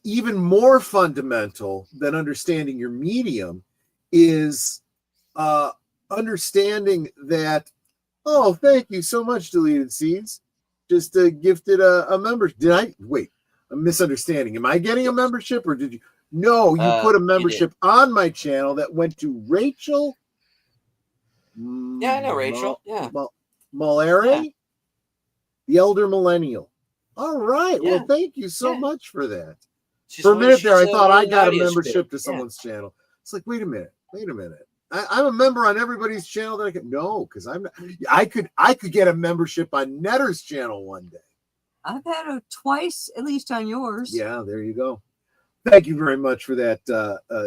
even more fundamental than understanding your medium is understanding that, oh, thank you so much, Deleted Seeds. Just gifted a membership. I'm misunderstanding. Am I getting a membership or did you? No, you put a membership on my channel that went to Rachel. Yeah, I know Rachel. Malere, the elder millennial. All right. Yeah. Well, thank you so much for that. She's For a minute there, I she's thought I an got a audience membership to member. someone's channel. It's like, wait a minute. I'm a member on everybody's channel that I could. No, because I'm not. I could get a membership on Netter's channel one day. I've had it twice, at least on yours. Yeah, there you go. Thank you very much for that,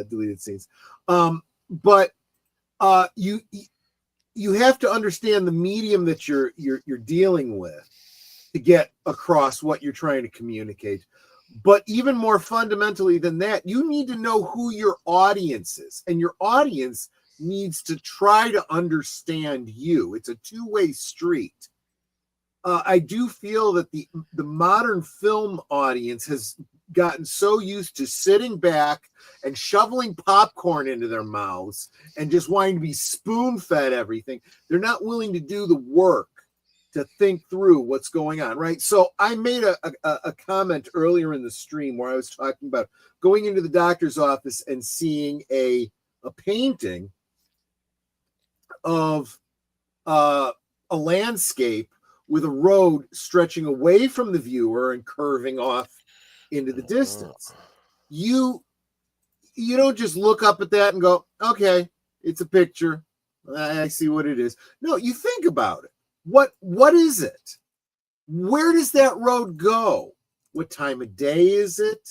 Deleted Scenes. But you have to understand the medium that you're dealing with to get across what you're trying to communicate. But even more fundamentally than that, you need to know who your audience is, and your audience needs to try to understand you. It's a two-way street. I do feel that the modern film audience has gotten so used to sitting back and shoveling popcorn into their mouths and just wanting to be spoon-fed everything. They're not willing to do the work to think through what's going on, right? So I made a comment earlier in the stream where I was talking about going into the doctor's office and seeing a painting of a landscape with a road stretching away from the viewer and curving off into the distance. You don't just look up at that and go, okay, it's a picture. I see what it is. No, you think about it. What is it? Where does that road go? What time of day is it?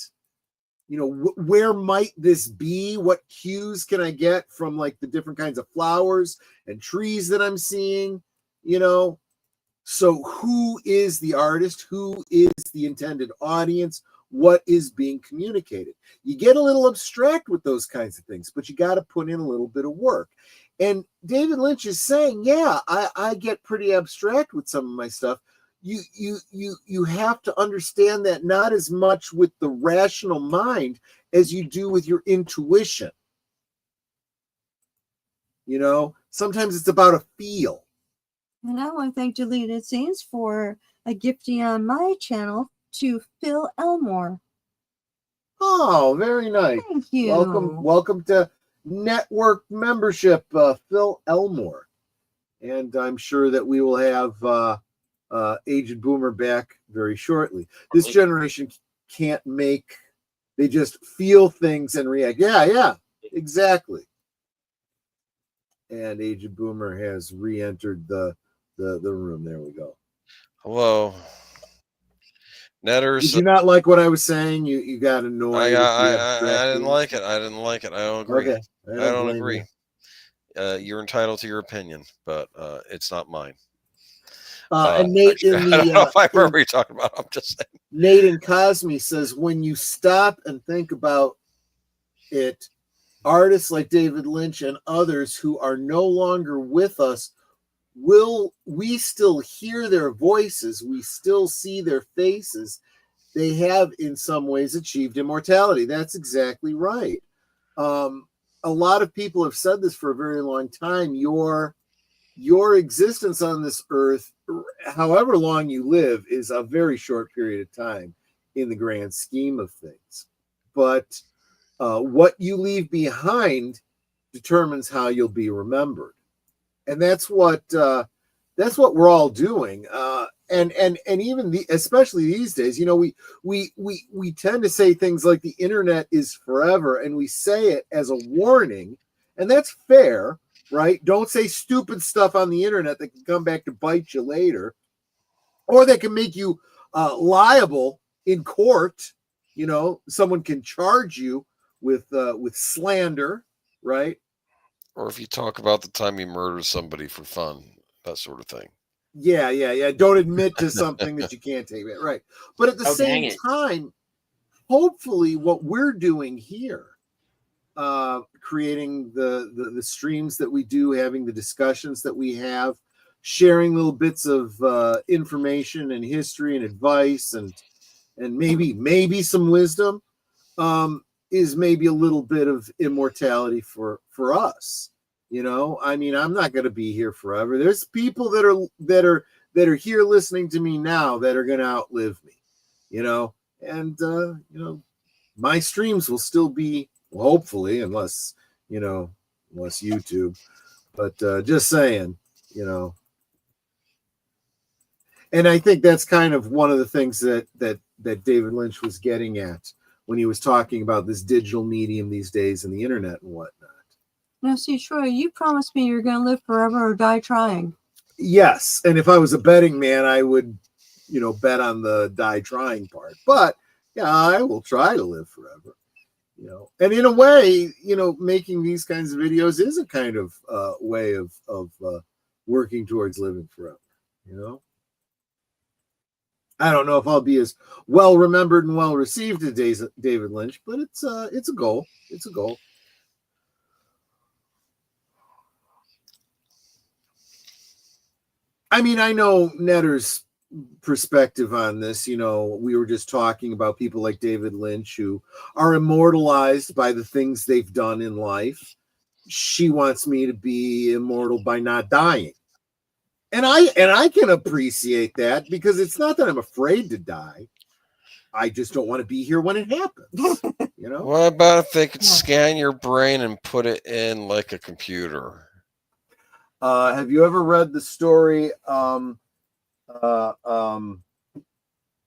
Where might this be? What cues can I get from like the different kinds of flowers and trees that I'm seeing? So who is the artist? Who is the intended audience? What is being communicated? You get a little abstract with those kinds of things, but you got to put in a little bit of work. And David Lynch is saying, yeah, I get pretty abstract with some of my stuff. You have to understand that not as much with the rational mind as you do with your intuition. Sometimes it's about a feel. And I want to thank Deleted Scenes for a gifting on my channel to Phil Elmore. Oh, very nice. Thank you. Welcome to network membership, Phil Elmore. And I'm sure that we will have Aged Boomer back very shortly. This generation can't they just feel things and react. Yeah, exactly. And Aged Boomer has re-entered the room. There we go. Hello. Netters. Did you not like what I was saying? You got annoyed. I didn't like it. I don't agree. Okay. I don't agree. you're entitled to your opinion, but it's not mine. And Nate in I don't know the if I remember what you're talking about. I'm just saying. Nate in Cosme says, when you stop and think about it, artists like David Lynch and others who are no longer with us, will we still hear their voices? We still see their faces. They have in some ways achieved immortality. That's exactly right. A lot of people have said this for a very long time. Your existence on this earth, however long you live, is a very short period of time in the grand scheme of things. But what you leave behind determines how you'll be remembered, and that's what we're all doing. And even especially these days, we tend to say things like the internet is forever, and we say it as a warning, and that's fair, right? Don't say stupid stuff on the internet that can come back to bite you later, or that can make you liable in court. Someone can charge you with slander, right? Or if you talk about the time you murdered somebody for fun, that sort of thing. Yeah. Don't admit to something that you can't take it, right? But at the same time, hopefully, what we're doing here, creating the streams that we do, having the discussions that we have, sharing little bits of information and history and advice, and maybe some wisdom, is maybe a little bit of immortality for us. I mean, I'm not going to be here forever. There's people that are here listening to me now that are going to outlive me, and my streams will still be, well, hopefully, unless YouTube, but just saying, and I think that's kind of one of the things that David Lynch was getting at when he was talking about this digital medium these days and the internet and whatnot. Now, see, Troy, you promised me you're going to live forever or die trying. Yes, and if I was a betting man, I would, bet on the die trying part. But yeah, I will try to live forever. And in a way, making these kinds of videos is a kind of way of working towards living forever. I don't know if I'll be as well remembered and well received as David Lynch, but it's a goal. It's a goal. I mean, I know Netter's perspective on this. We were just talking about people like David Lynch who are immortalized by the things they've done in life. She wants me to be immortal by not dying. And I can appreciate that, because it's not that I'm afraid to die. I just don't want to be here when it happens. What about if they could scan your brain and put it in like a computer? Have you ever read the story, I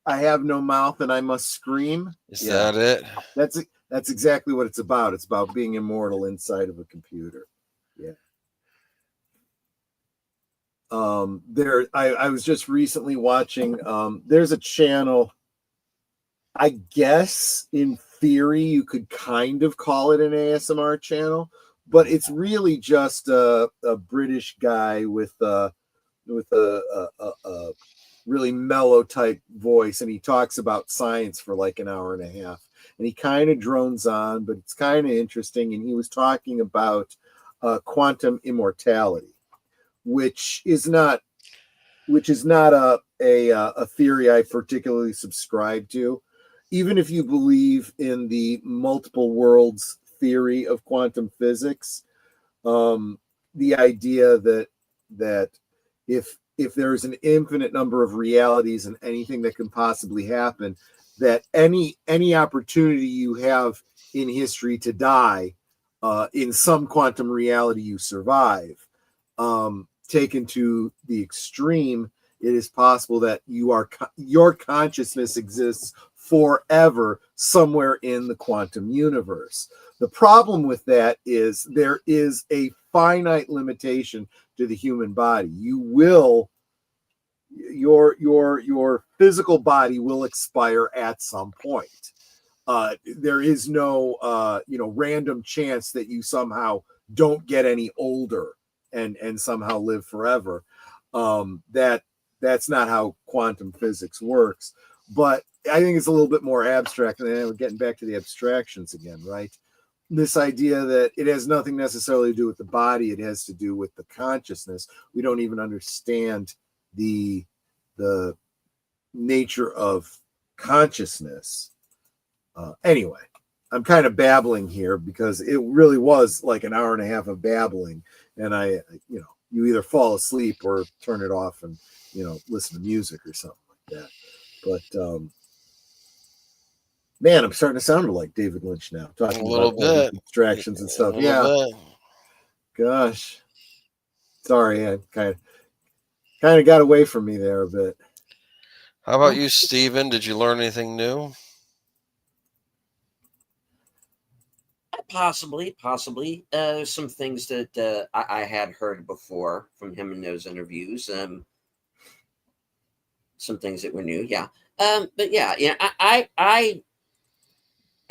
have no mouth and I must scream? Is that it? That's exactly what it's about. It's about being immortal inside of a computer. Yeah. I was just recently watching, there's a channel, I guess in theory you could kind of call it an ASMR channel, but it's really just a British guy with a really mellow type voice, and he talks about science for like an hour and a half, and he kind of drones on, but it's kind of interesting. And he was talking about quantum immortality, which is not a theory I particularly subscribe to. Even if you believe in the multiple worlds theory of quantum physics, the idea that if there's an infinite number of realities and anything that can possibly happen, that any opportunity you have in history to die, in some quantum reality you survive. Taken to the extreme, it is possible that your consciousness exists forever somewhere in the quantum universe. The problem with that is there is a finite limitation to the human body. Your physical body will expire at some point. There is no random chance that you somehow don't get any older and somehow live forever. That's not how quantum physics works. But I think it's a little bit more abstract, and then we're getting back to the abstractions again, right? This idea that it has nothing necessarily to do with the body, it has to do with the consciousness. We don't even understand the nature of consciousness. Anyway, I'm kind of babbling here because it really was like an hour and a half of babbling, and you either fall asleep or turn it off and listen to music or something like that. But man, I'm starting to sound like David Lynch now, talking A little about all bit. these distractions and stuff. A little bit. Gosh, sorry, I kind of got away from me there a bit. How about you, Steven? Did you learn anything new? Possibly. Some things that I had heard before from him in those interviews. Some things that were new, yeah. But yeah, I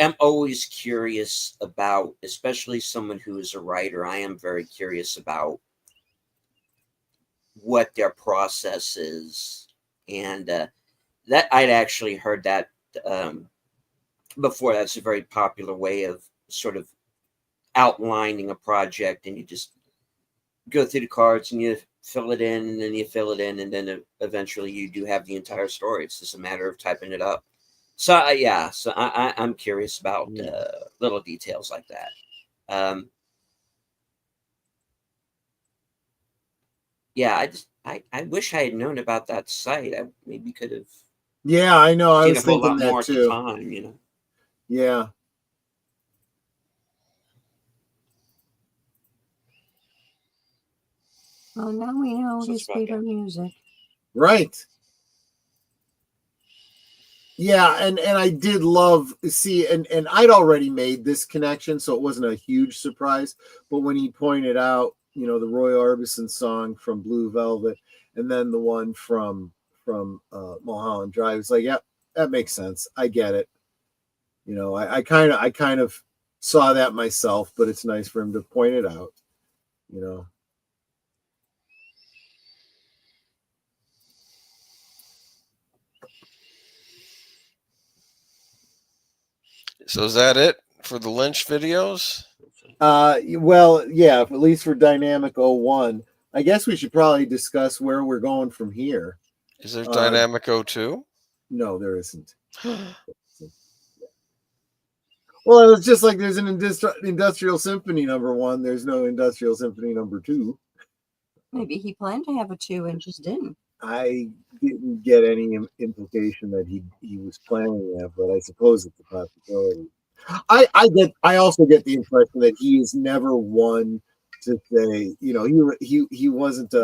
am always curious about, especially someone who is a writer. I am very curious about what their process is, and that I'd actually heard that before. That's a very popular way of sort of outlining a project, and you just go through the cards and you fill it in, and then you fill it in, and then eventually you do have the entire story. It's just a matter of typing it up. So I'm curious about little details like that. I wish I had known about that site. I maybe could have. Yeah, I know. I seen was a whole thinking lot that more too. at the time, Yeah. Well, now we know So his it's about favorite music. Right. Yeah, and I did love and I'd already made this connection, so it wasn't a huge surprise. But when he pointed out, the Roy Orbison song from Blue Velvet, and then the one from Mulholland Drive, it's like, yeah, that makes sense. I get it. I kind of saw that myself, but it's nice for him to point it out. So is that it for the Lynch videos? Well, yeah, at least for Dynamic 01. I guess we should probably discuss where we're going from here. Is there Dynamic 02? No, there isn't. Well, it's just like there's an Industrial Symphony #1. There's no Industrial Symphony #2. Maybe he planned to have a 2 and just didn't. I didn't get any implication that he was planning that, but I suppose it's a possibility. I also get the impression that he is never one to say, he wasn't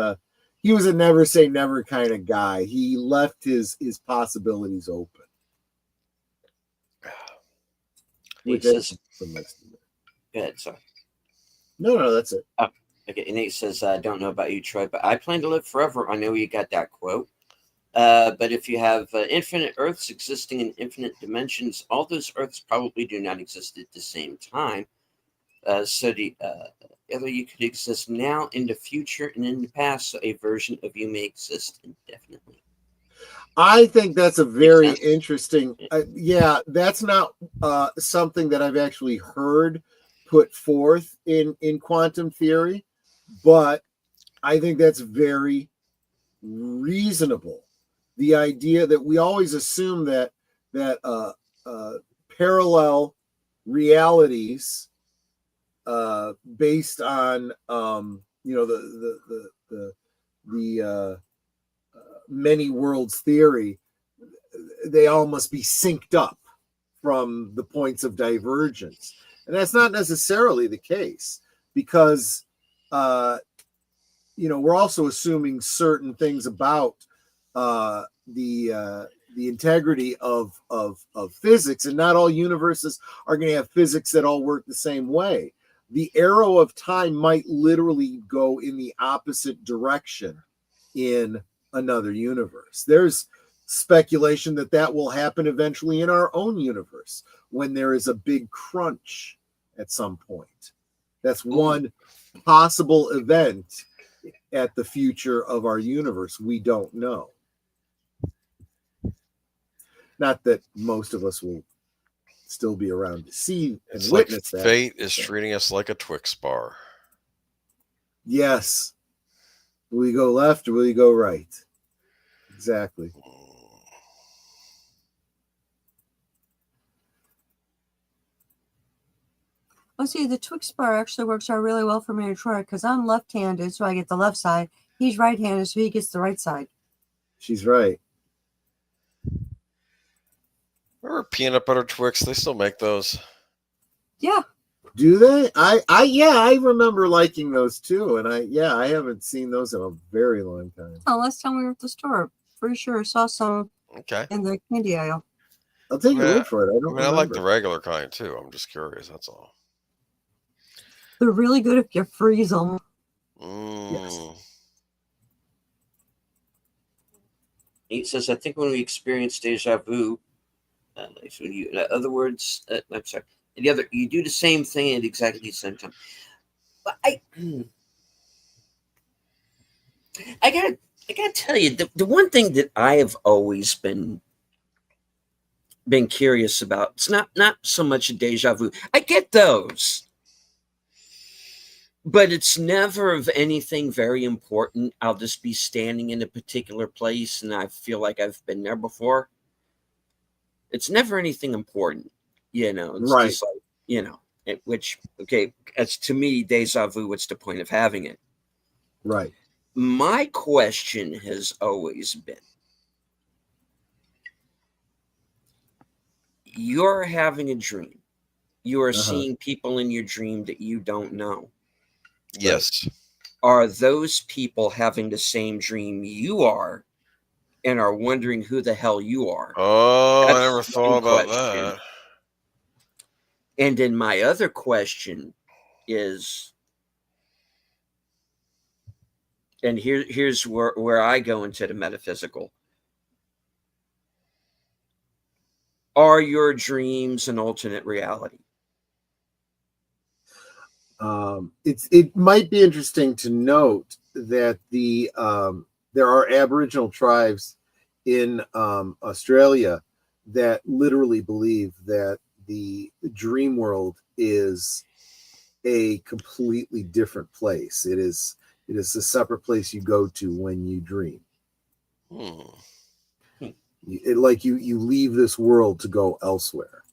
he was a never say never kind of guy. He left his possibilities open. Nate says, go ahead, sorry. No, that's it. Oh, okay, Nate says, I don't know about you, Troy, but I plan to live forever. I know you got that quote. But if you have infinite Earths existing in infinite dimensions, all those Earths probably do not exist at the same time. So either you could exist now, in the future, and in the past, so a version of you may exist indefinitely. I think that's a very interesting. Yeah, that's not something that I've actually heard put forth in quantum theory, but I think that's very reasonable. The idea that we always assume that parallel realities based on the many worlds theory, they all must be synced up from the points of divergence, and that's not necessarily the case, because we're also assuming certain things about the integrity of physics, and not all universes are going to have physics that all work the same way. The arrow of time might literally go in the opposite direction in another universe. There's speculation that will happen eventually in our own universe when there is a big crunch at some point. That's one possible event at the future of our universe. We don't know. Not that most of us will still be around to see and It's witness like that. fate is treating us like a Twix bar. Yes. Will you go left or will you go right? Exactly. Oh, see, the Twix bar actually works out really well for me and Troy because I'm left-handed, so I get the left side. He's right-handed, so he gets the right side. She's right. Remember peanut butter Twix? They still make those. Yeah. Do they? I remember liking those too, and I haven't seen those in a very long time. Oh, last time we were at the store, pretty sure I saw some Okay. in the candy aisle. I'll take your Yeah, word for it. I don't I like the remember. regular kind too. I'm just curious. That's all. They're really good if you freeze them. Mm. He says, I think when we experience deja vu, so when you, in other words, I'm sorry, you do the same thing at exactly the same time. But I gotta tell you, the one thing that I have always been curious about, it's not so much a deja vu. I get those, but it's never of anything very important. I'll just be standing in a particular place and I feel like I've been there before. It's never anything important, It's Right. just like, which, okay, as to me, deja vu, what's the point of having it? Right. My question has always been, you're having a dream. You are seeing people in your dream that you don't know. Yes. Are those people having the same dream you are and are wondering who the hell you are? Oh, That's I never thought one about question. that. And then my other question is, and here's where I go into the metaphysical. Are your dreams an alternate reality? It might be interesting to note that there are Aboriginal tribes in Australia that literally believe that the dream world is a completely different place. It is a separate place you go to when you dream. Like you leave this world to go elsewhere.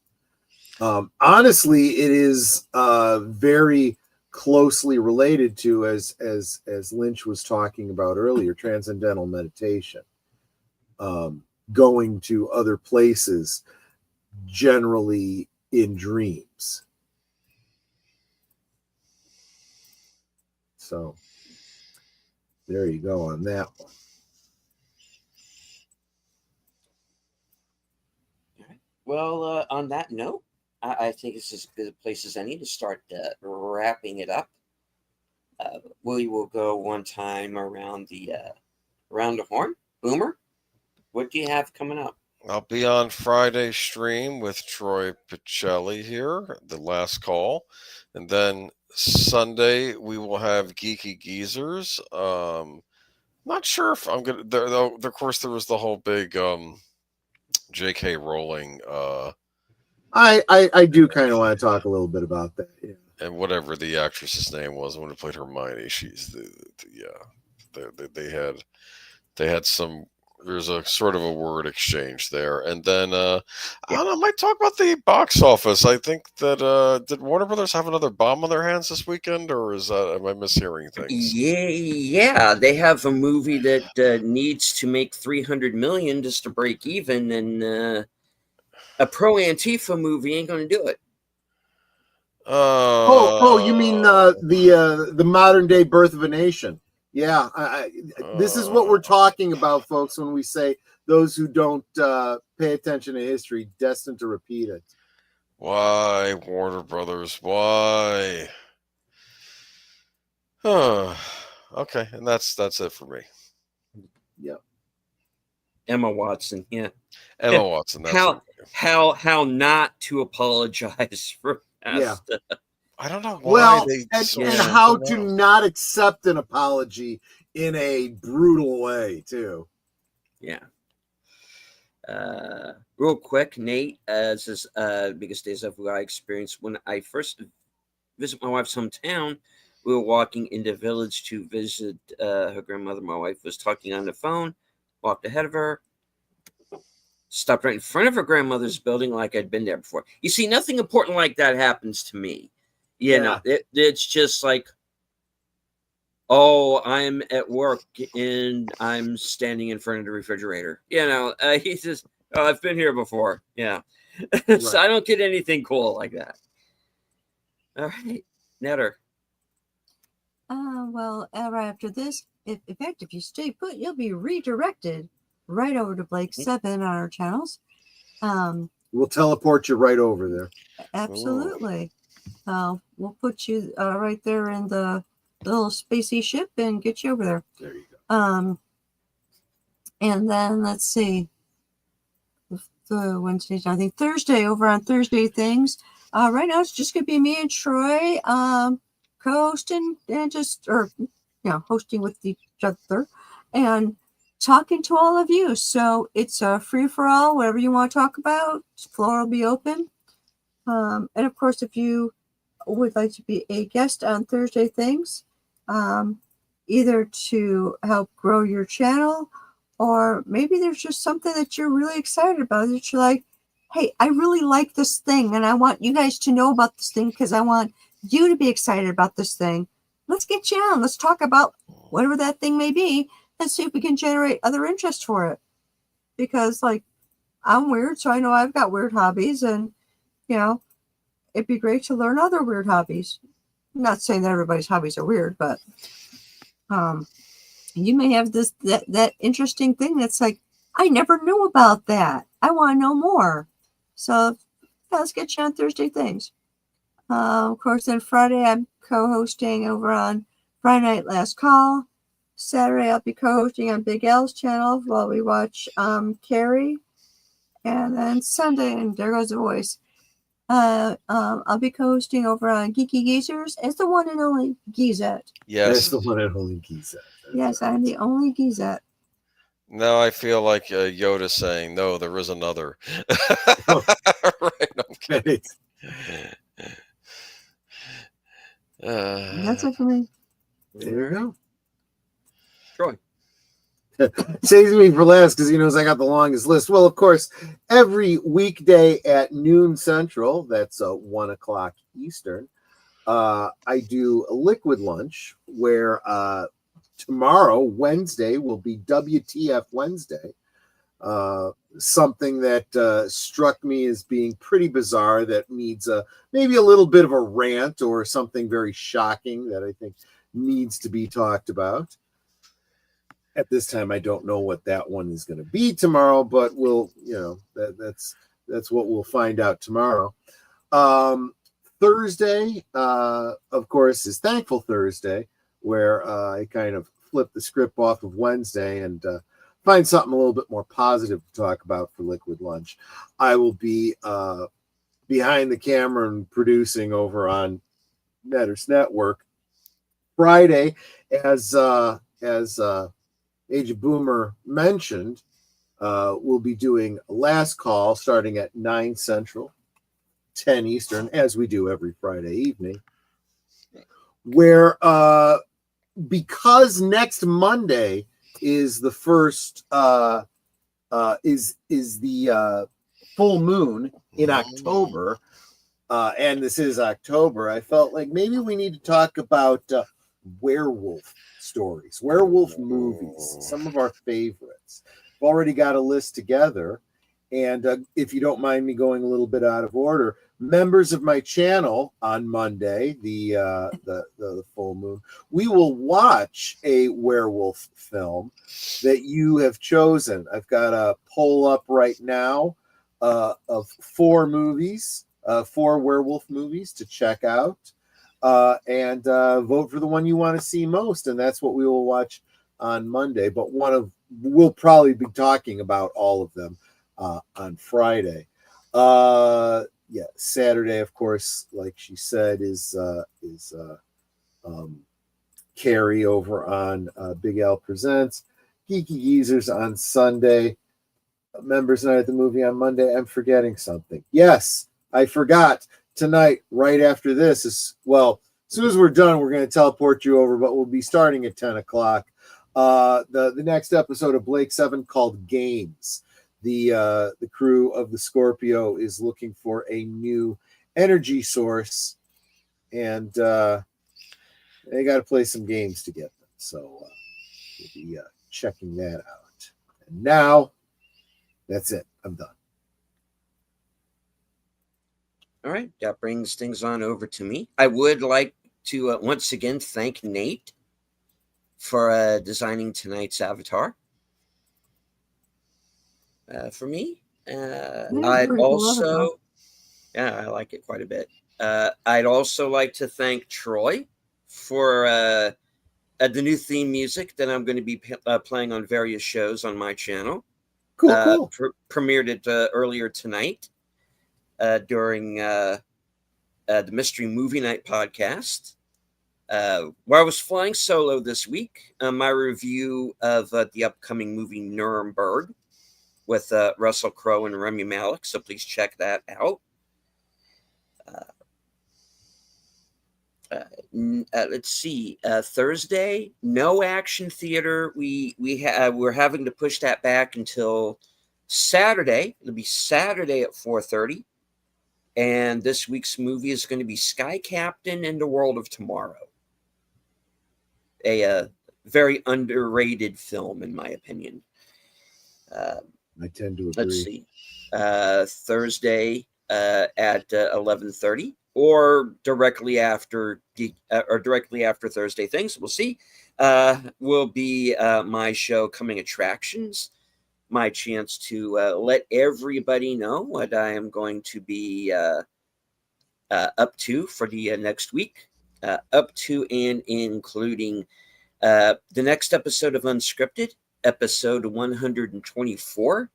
Honestly, it is very closely related to, as Lynch was talking about earlier, transcendental meditation, going to other places, generally in dreams. So there you go on that one. Well, on that note, I think it's as good a place as any to start wrapping it up. We will go one time around the horn. Boomer, what do you have coming up? I'll be on Friday's stream with Troy Picelli here, the last call. And then Sunday, we will have Geeky Geezers. Not sure if I'm going to, of course, there was the whole big J.K. Rowling. I do kind of want to talk a little bit about that. Yeah. And whatever the actress's name was when it played Hermione, she's they had some. There's a sort of a word exchange there, and then I don't know. I might talk about the box office. I think that did Warner Brothers have another bomb on their hands this weekend, or am I mishearing things? Yeah, they have a movie that needs to make $300 million just to break even, and a pro Antifa movie ain't going to do it. You mean the modern day Birth of a Nation? Yeah, this is what we're talking about, folks, when we say those who don't pay attention to history destined to repeat it. Why, Warner Brothers? Why? Okay, and that's it for me. Yep. Emma Watson, yeah. Emma Watson. That's how not to apologize for past I don't know why Well, they and so how to out. not accept an apology in a brutal way too. Yeah. Real quick, Nate says, biggest days of what I experienced when I first visit my wife's hometown. We were walking in the village to visit her grandmother. My wife was talking on the phone, walked ahead of her, stopped right in front of her grandmother's building like I'd been there before. You see, nothing important like that happens to me. You know, it's just like, oh, I'm at work and I'm standing in front of the refrigerator. You know, he says, oh, I've been here before. Yeah. So I don't get anything cool like that. All right. Netter. Well, right after this, in fact, if you stay put, you'll be redirected right over to Blake 7 on our channels. We'll teleport you right over there. Absolutely. We'll put you right there in the little spacey ship and get you over there. There you go. And then let's see. The Wednesday, I think Thursday, over on Thursday Things. Right now it's just gonna be me and Troy co-hosting and hosting with each other and talking to all of you. So it's a free for all, whatever you want to talk about, floor will be open. And of course, if you would like to be a guest on Thursday Things, either to help grow your channel, or maybe there's just something that you're really excited about that you're like, hey, I really like this thing and I want you guys to know about this thing because I want you to be excited about this thing. Let's get you on. Let's talk about whatever that thing may be and see if we can generate other interest for it. Because, like, I'm weird, so I know I've got weird hobbies, and, you know, it'd be great to learn other weird hobbies. I'm not saying that everybody's hobbies are weird, but you may have that interesting thing that's like, I never knew about that. I want to know more. So let's get you on Thursday Things. Of course, then Friday I'm co-hosting over on Friday Night Last Call. Saturday I'll be co-hosting on Big L's channel while we watch Carrie. And then Sunday, and there goes the voice. I'll be co-hosting over on Geeky Geezers as the one and only Gazette. Yes. That's the one and only Gazette. Yes, I'm the only Gazette. Now I feel like Yoda saying, no, there is another. Right, I'm kidding. That's it for me. There you go. Troy. Saves me for last because he knows I got the longest list. Well, of course, every weekday at noon Central, that's 1 o'clock Eastern, I do a liquid lunch where tomorrow, Wednesday, will be WTF Wednesday. Something that struck me as being pretty bizarre that needs maybe a little bit of a rant or something very shocking that I think needs to be talked about. At this time, I don't know what that one is going to be tomorrow, but we'll, that's what we'll find out tomorrow. Thursday, of course, is Thankful Thursday, where I kind of flip the script off of Wednesday and find something a little bit more positive to talk about for Liquid Lunch. I will be behind the camera and producing over on Matters Network. Friday, as Age of Boomer mentioned, we'll be doing Last Call starting at 9 Central, 10 Eastern, as we do every Friday evening, where because next Monday is the first is the full moon in October, and this is October, I felt like maybe we need to talk about werewolf stories, werewolf movies, some of our favorites. I've already got a list together, and if you don't mind me going a little bit out of order, members of my channel on Monday, the full moon, we will watch a werewolf film that you have chosen. I've got a poll up right now of 4 movies, 4 werewolf movies to check out. And vote for the one you want to see most, and that's what we will watch on Monday. But we'll probably be talking about all of them on Friday. yeah, Saturday, of course, like she said, is Carrie over on Big Al Presents. Geeky Geezers on Sunday. Members Night at the Movie on Monday. I'm forgetting something. Yes, I forgot. Tonight, right after this, is well, as soon as we're done, we're going to teleport you over, but we'll be starting at 10 o'clock. The next episode of Blake 7 called Games. The crew of the Scorpio is looking for a new energy source, and they got to play some games to get them. So we'll be checking that out. And now, that's it. I'm done. All right, that brings things on over to me. I would like to once again thank Nate for designing tonight's avatar for me. I'd also, yeah, I like it quite a bit. I'd also like to thank Troy for the new theme music that I'm going to be playing on various shows on my channel. Cool. Premiered it earlier tonight during the Mystery Movie Night podcast. Where I was flying solo this week, my review of the upcoming movie Nuremberg with Russell Crowe and Rami Malek. So please check that out. Let's see. Thursday, no action theater. We're having to push that back until Saturday. It'll be Saturday at 4:30. And this week's movie is going to be Sky Captain and the World of Tomorrow. A very underrated film, in my opinion. I tend to agree. Let's see. Thursday at 11:30. Or directly after Thursday Things, we'll see. Will be my show, Coming Attractions. My chance to let everybody know what I am going to be up to for the next week, up to and including the next episode of Unscripted, episode 124,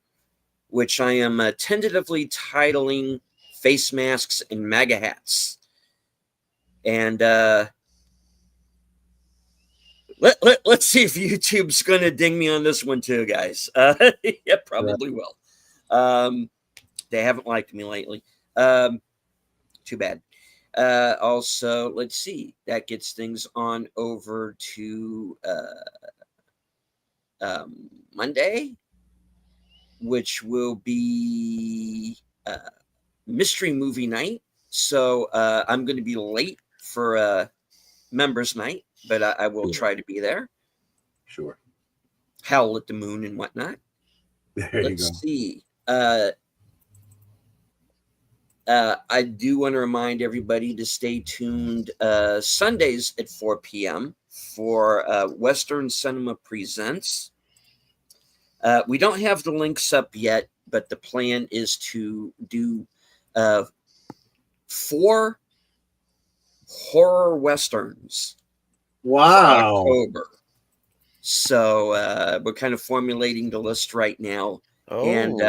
which I am tentatively titling Face Masks and MAGA Hats. And let's see if YouTube's going to ding me on this one too, guys. Yeah, probably will. They haven't liked me lately. Too bad. Also, let's see. That gets things on over to Monday, which will be Mystery Movie Night. So I'm going to be late for Members Night, but I will try to be there. Sure. Howl at the Moon and whatnot. Let's see. I do want to remind everybody to stay tuned Sundays at 4 p.m. for Western Cinema Presents. We don't have the links up yet, but the plan is to do 4 horror westerns. Wow. October. So we're kind of formulating the list right now, and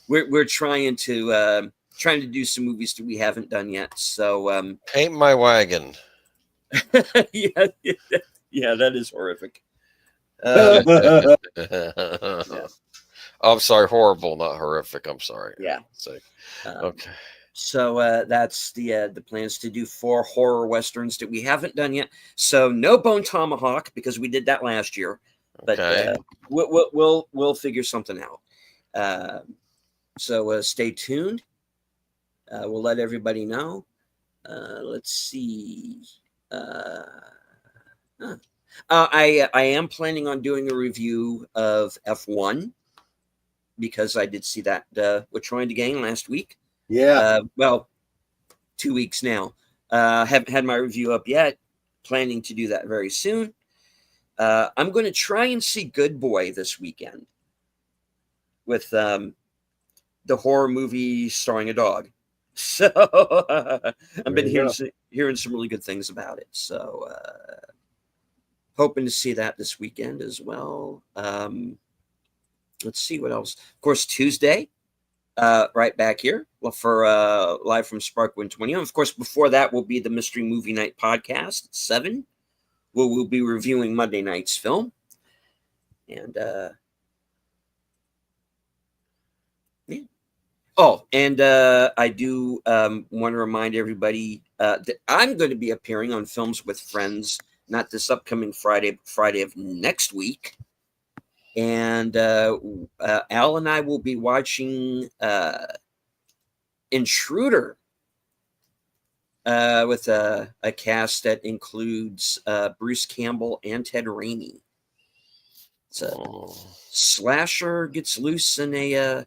we're trying to do some movies that we haven't done yet. So Paint My Wagon. yeah, that is horrific. Oh, I'm sorry, horrible, not horrific. I'm sorry. Yeah. Okay. So that's the plans to do 4 horror westerns that we haven't done yet. So no Bone Tomahawk because we did that last year, but we'll figure something out. So stay tuned. We'll let everybody know. Let's see. I am planning on doing a review of F1 because I did see that with Troy and the Gang last week. Yeah. Well, 2 weeks now. Haven't had my review up yet. Planning to do that very soon. I'm going to try and see Good Boy this weekend with the horror movie starring a dog. So I've been hearing some really good things about it. So hoping to see that this weekend as well. Let's see what else. Of course, Tuesday, right back here, live from Sparkwood 21. Of course, before that will be the Mystery Movie Night podcast at 7, where we'll be reviewing Monday night's film. And yeah. Oh, and I do want to remind everybody that I'm going to be appearing on Films with Friends, not this upcoming Friday, but Friday of next week. And Al and I will be watching Intruder with a cast that includes Bruce Campbell and Ted Raimi. It's a slasher gets loose in a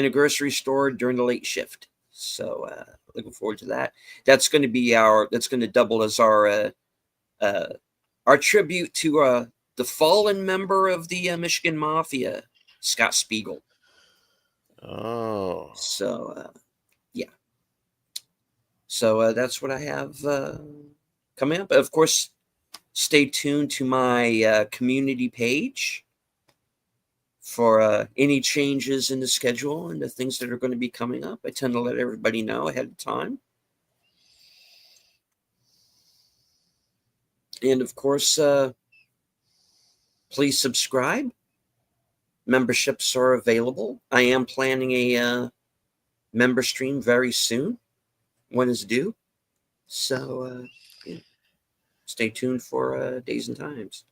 grocery store during the late shift. So looking forward to that. That's going to double as our tribute to the fallen member of the Michigan Mafia, Scott Spiegel. Oh. So yeah. So that's what I have coming up. Of course, stay tuned to my community page for any changes in the schedule and the things that are going to be coming up. I tend to let everybody know ahead of time. And of course, please subscribe. Memberships are available. I am planning a member stream very soon. When is due. So yeah. Stay tuned for days and times.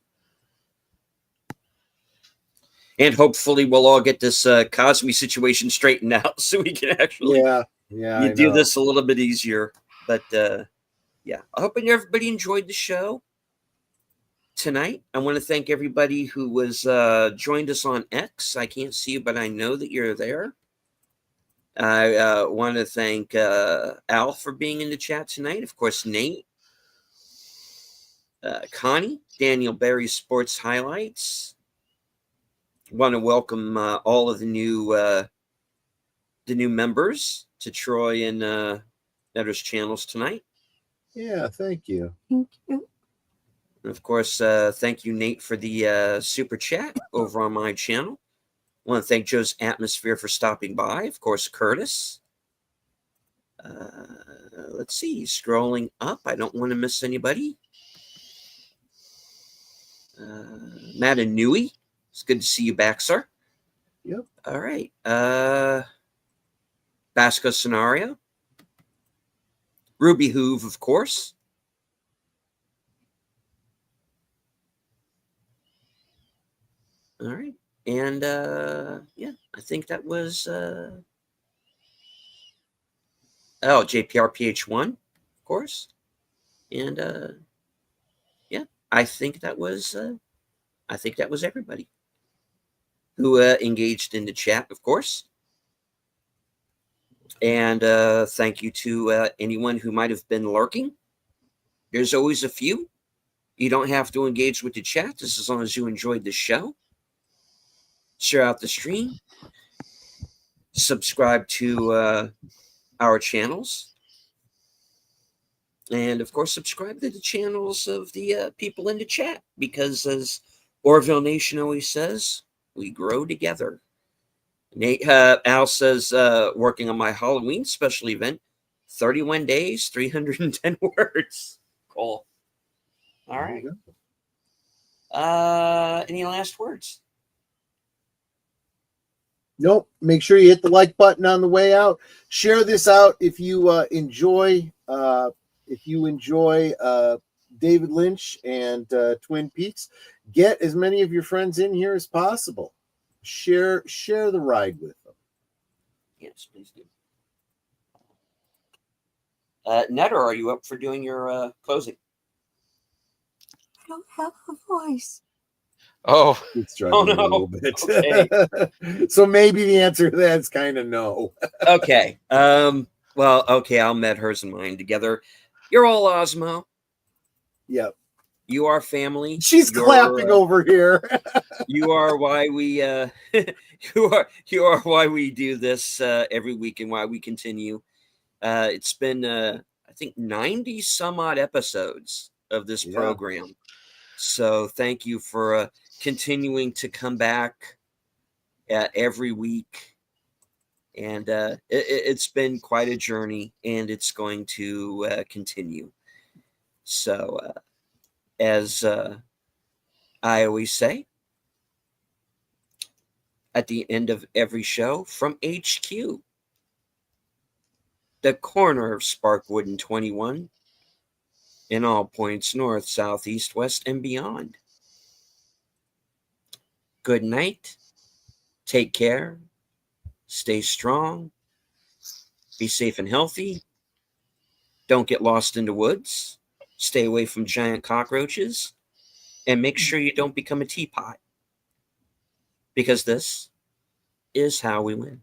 And hopefully we'll all get this Cosme situation straightened out so we can actually do this a little bit easier. But yeah, I hope everybody enjoyed the show tonight. I want to thank everybody who was joined us on X. I can't see you, but I know that you're there. I want to thank Al for being in the chat tonight. Of course, Nate, Connie, Daniel Berry Sports Highlights. Want to welcome all of the new members to Troy and Netter's channels tonight. Yeah, thank you. Thank you. And of course, thank you, Nate, for the super chat over on my channel. I want to thank JoesAtmosfere for stopping by. Of course, Curtis. Let's see. Scrolling up. I don't want to miss anybody. Matt Anui. It's good to see you back, sir. Yep. All right. Basco Scenario. Ruby Hoove, of course. All right. And yeah, I think that was JPRPH1, of course. And yeah, I think that was everybody who engaged in the chat, of course. And thank you to anyone who might have been lurking. There's always a few. You don't have to engage with the chat just as long as you enjoyed the show. Share out the stream. Subscribe to our channels. And, of course, subscribe to the channels of the people in the chat. Because, as Orville Nation always says, we grow together. Nate, Al says, working on my Halloween special event, 31 days, 310 words. Cool. All right. Any last words? Nope. Make sure you hit the like button on the way out. Share this out if you enjoy David Lynch and Twin Peaks. Get as many of your friends in here as possible. Share the ride with them. Yes, please do. Netter, are you up for doing your closing? I don't have a voice. Oh, It's struggling no. a little bit. Okay. So maybe the answer to that is kind of no. Okay. Well, okay, I'll met hers and mine together. You're all Osmo. Yep. You are family. She's clapping over here. You are why we you are why we do this every week and why we continue. It's been I think 90 some odd episodes of this program. So thank you for continuing to come back every week And it's been quite a journey, and it's going to continue. So, as I always say at the end of every show, from HQ, the corner of Sparkwood and 21, in all points north, south, east, west, and beyond. Good night. Take care. Stay strong. Be safe and healthy. Don't get lost in the woods. Stay away from giant cockroaches. And make sure you don't become a teapot. Because this is how we win.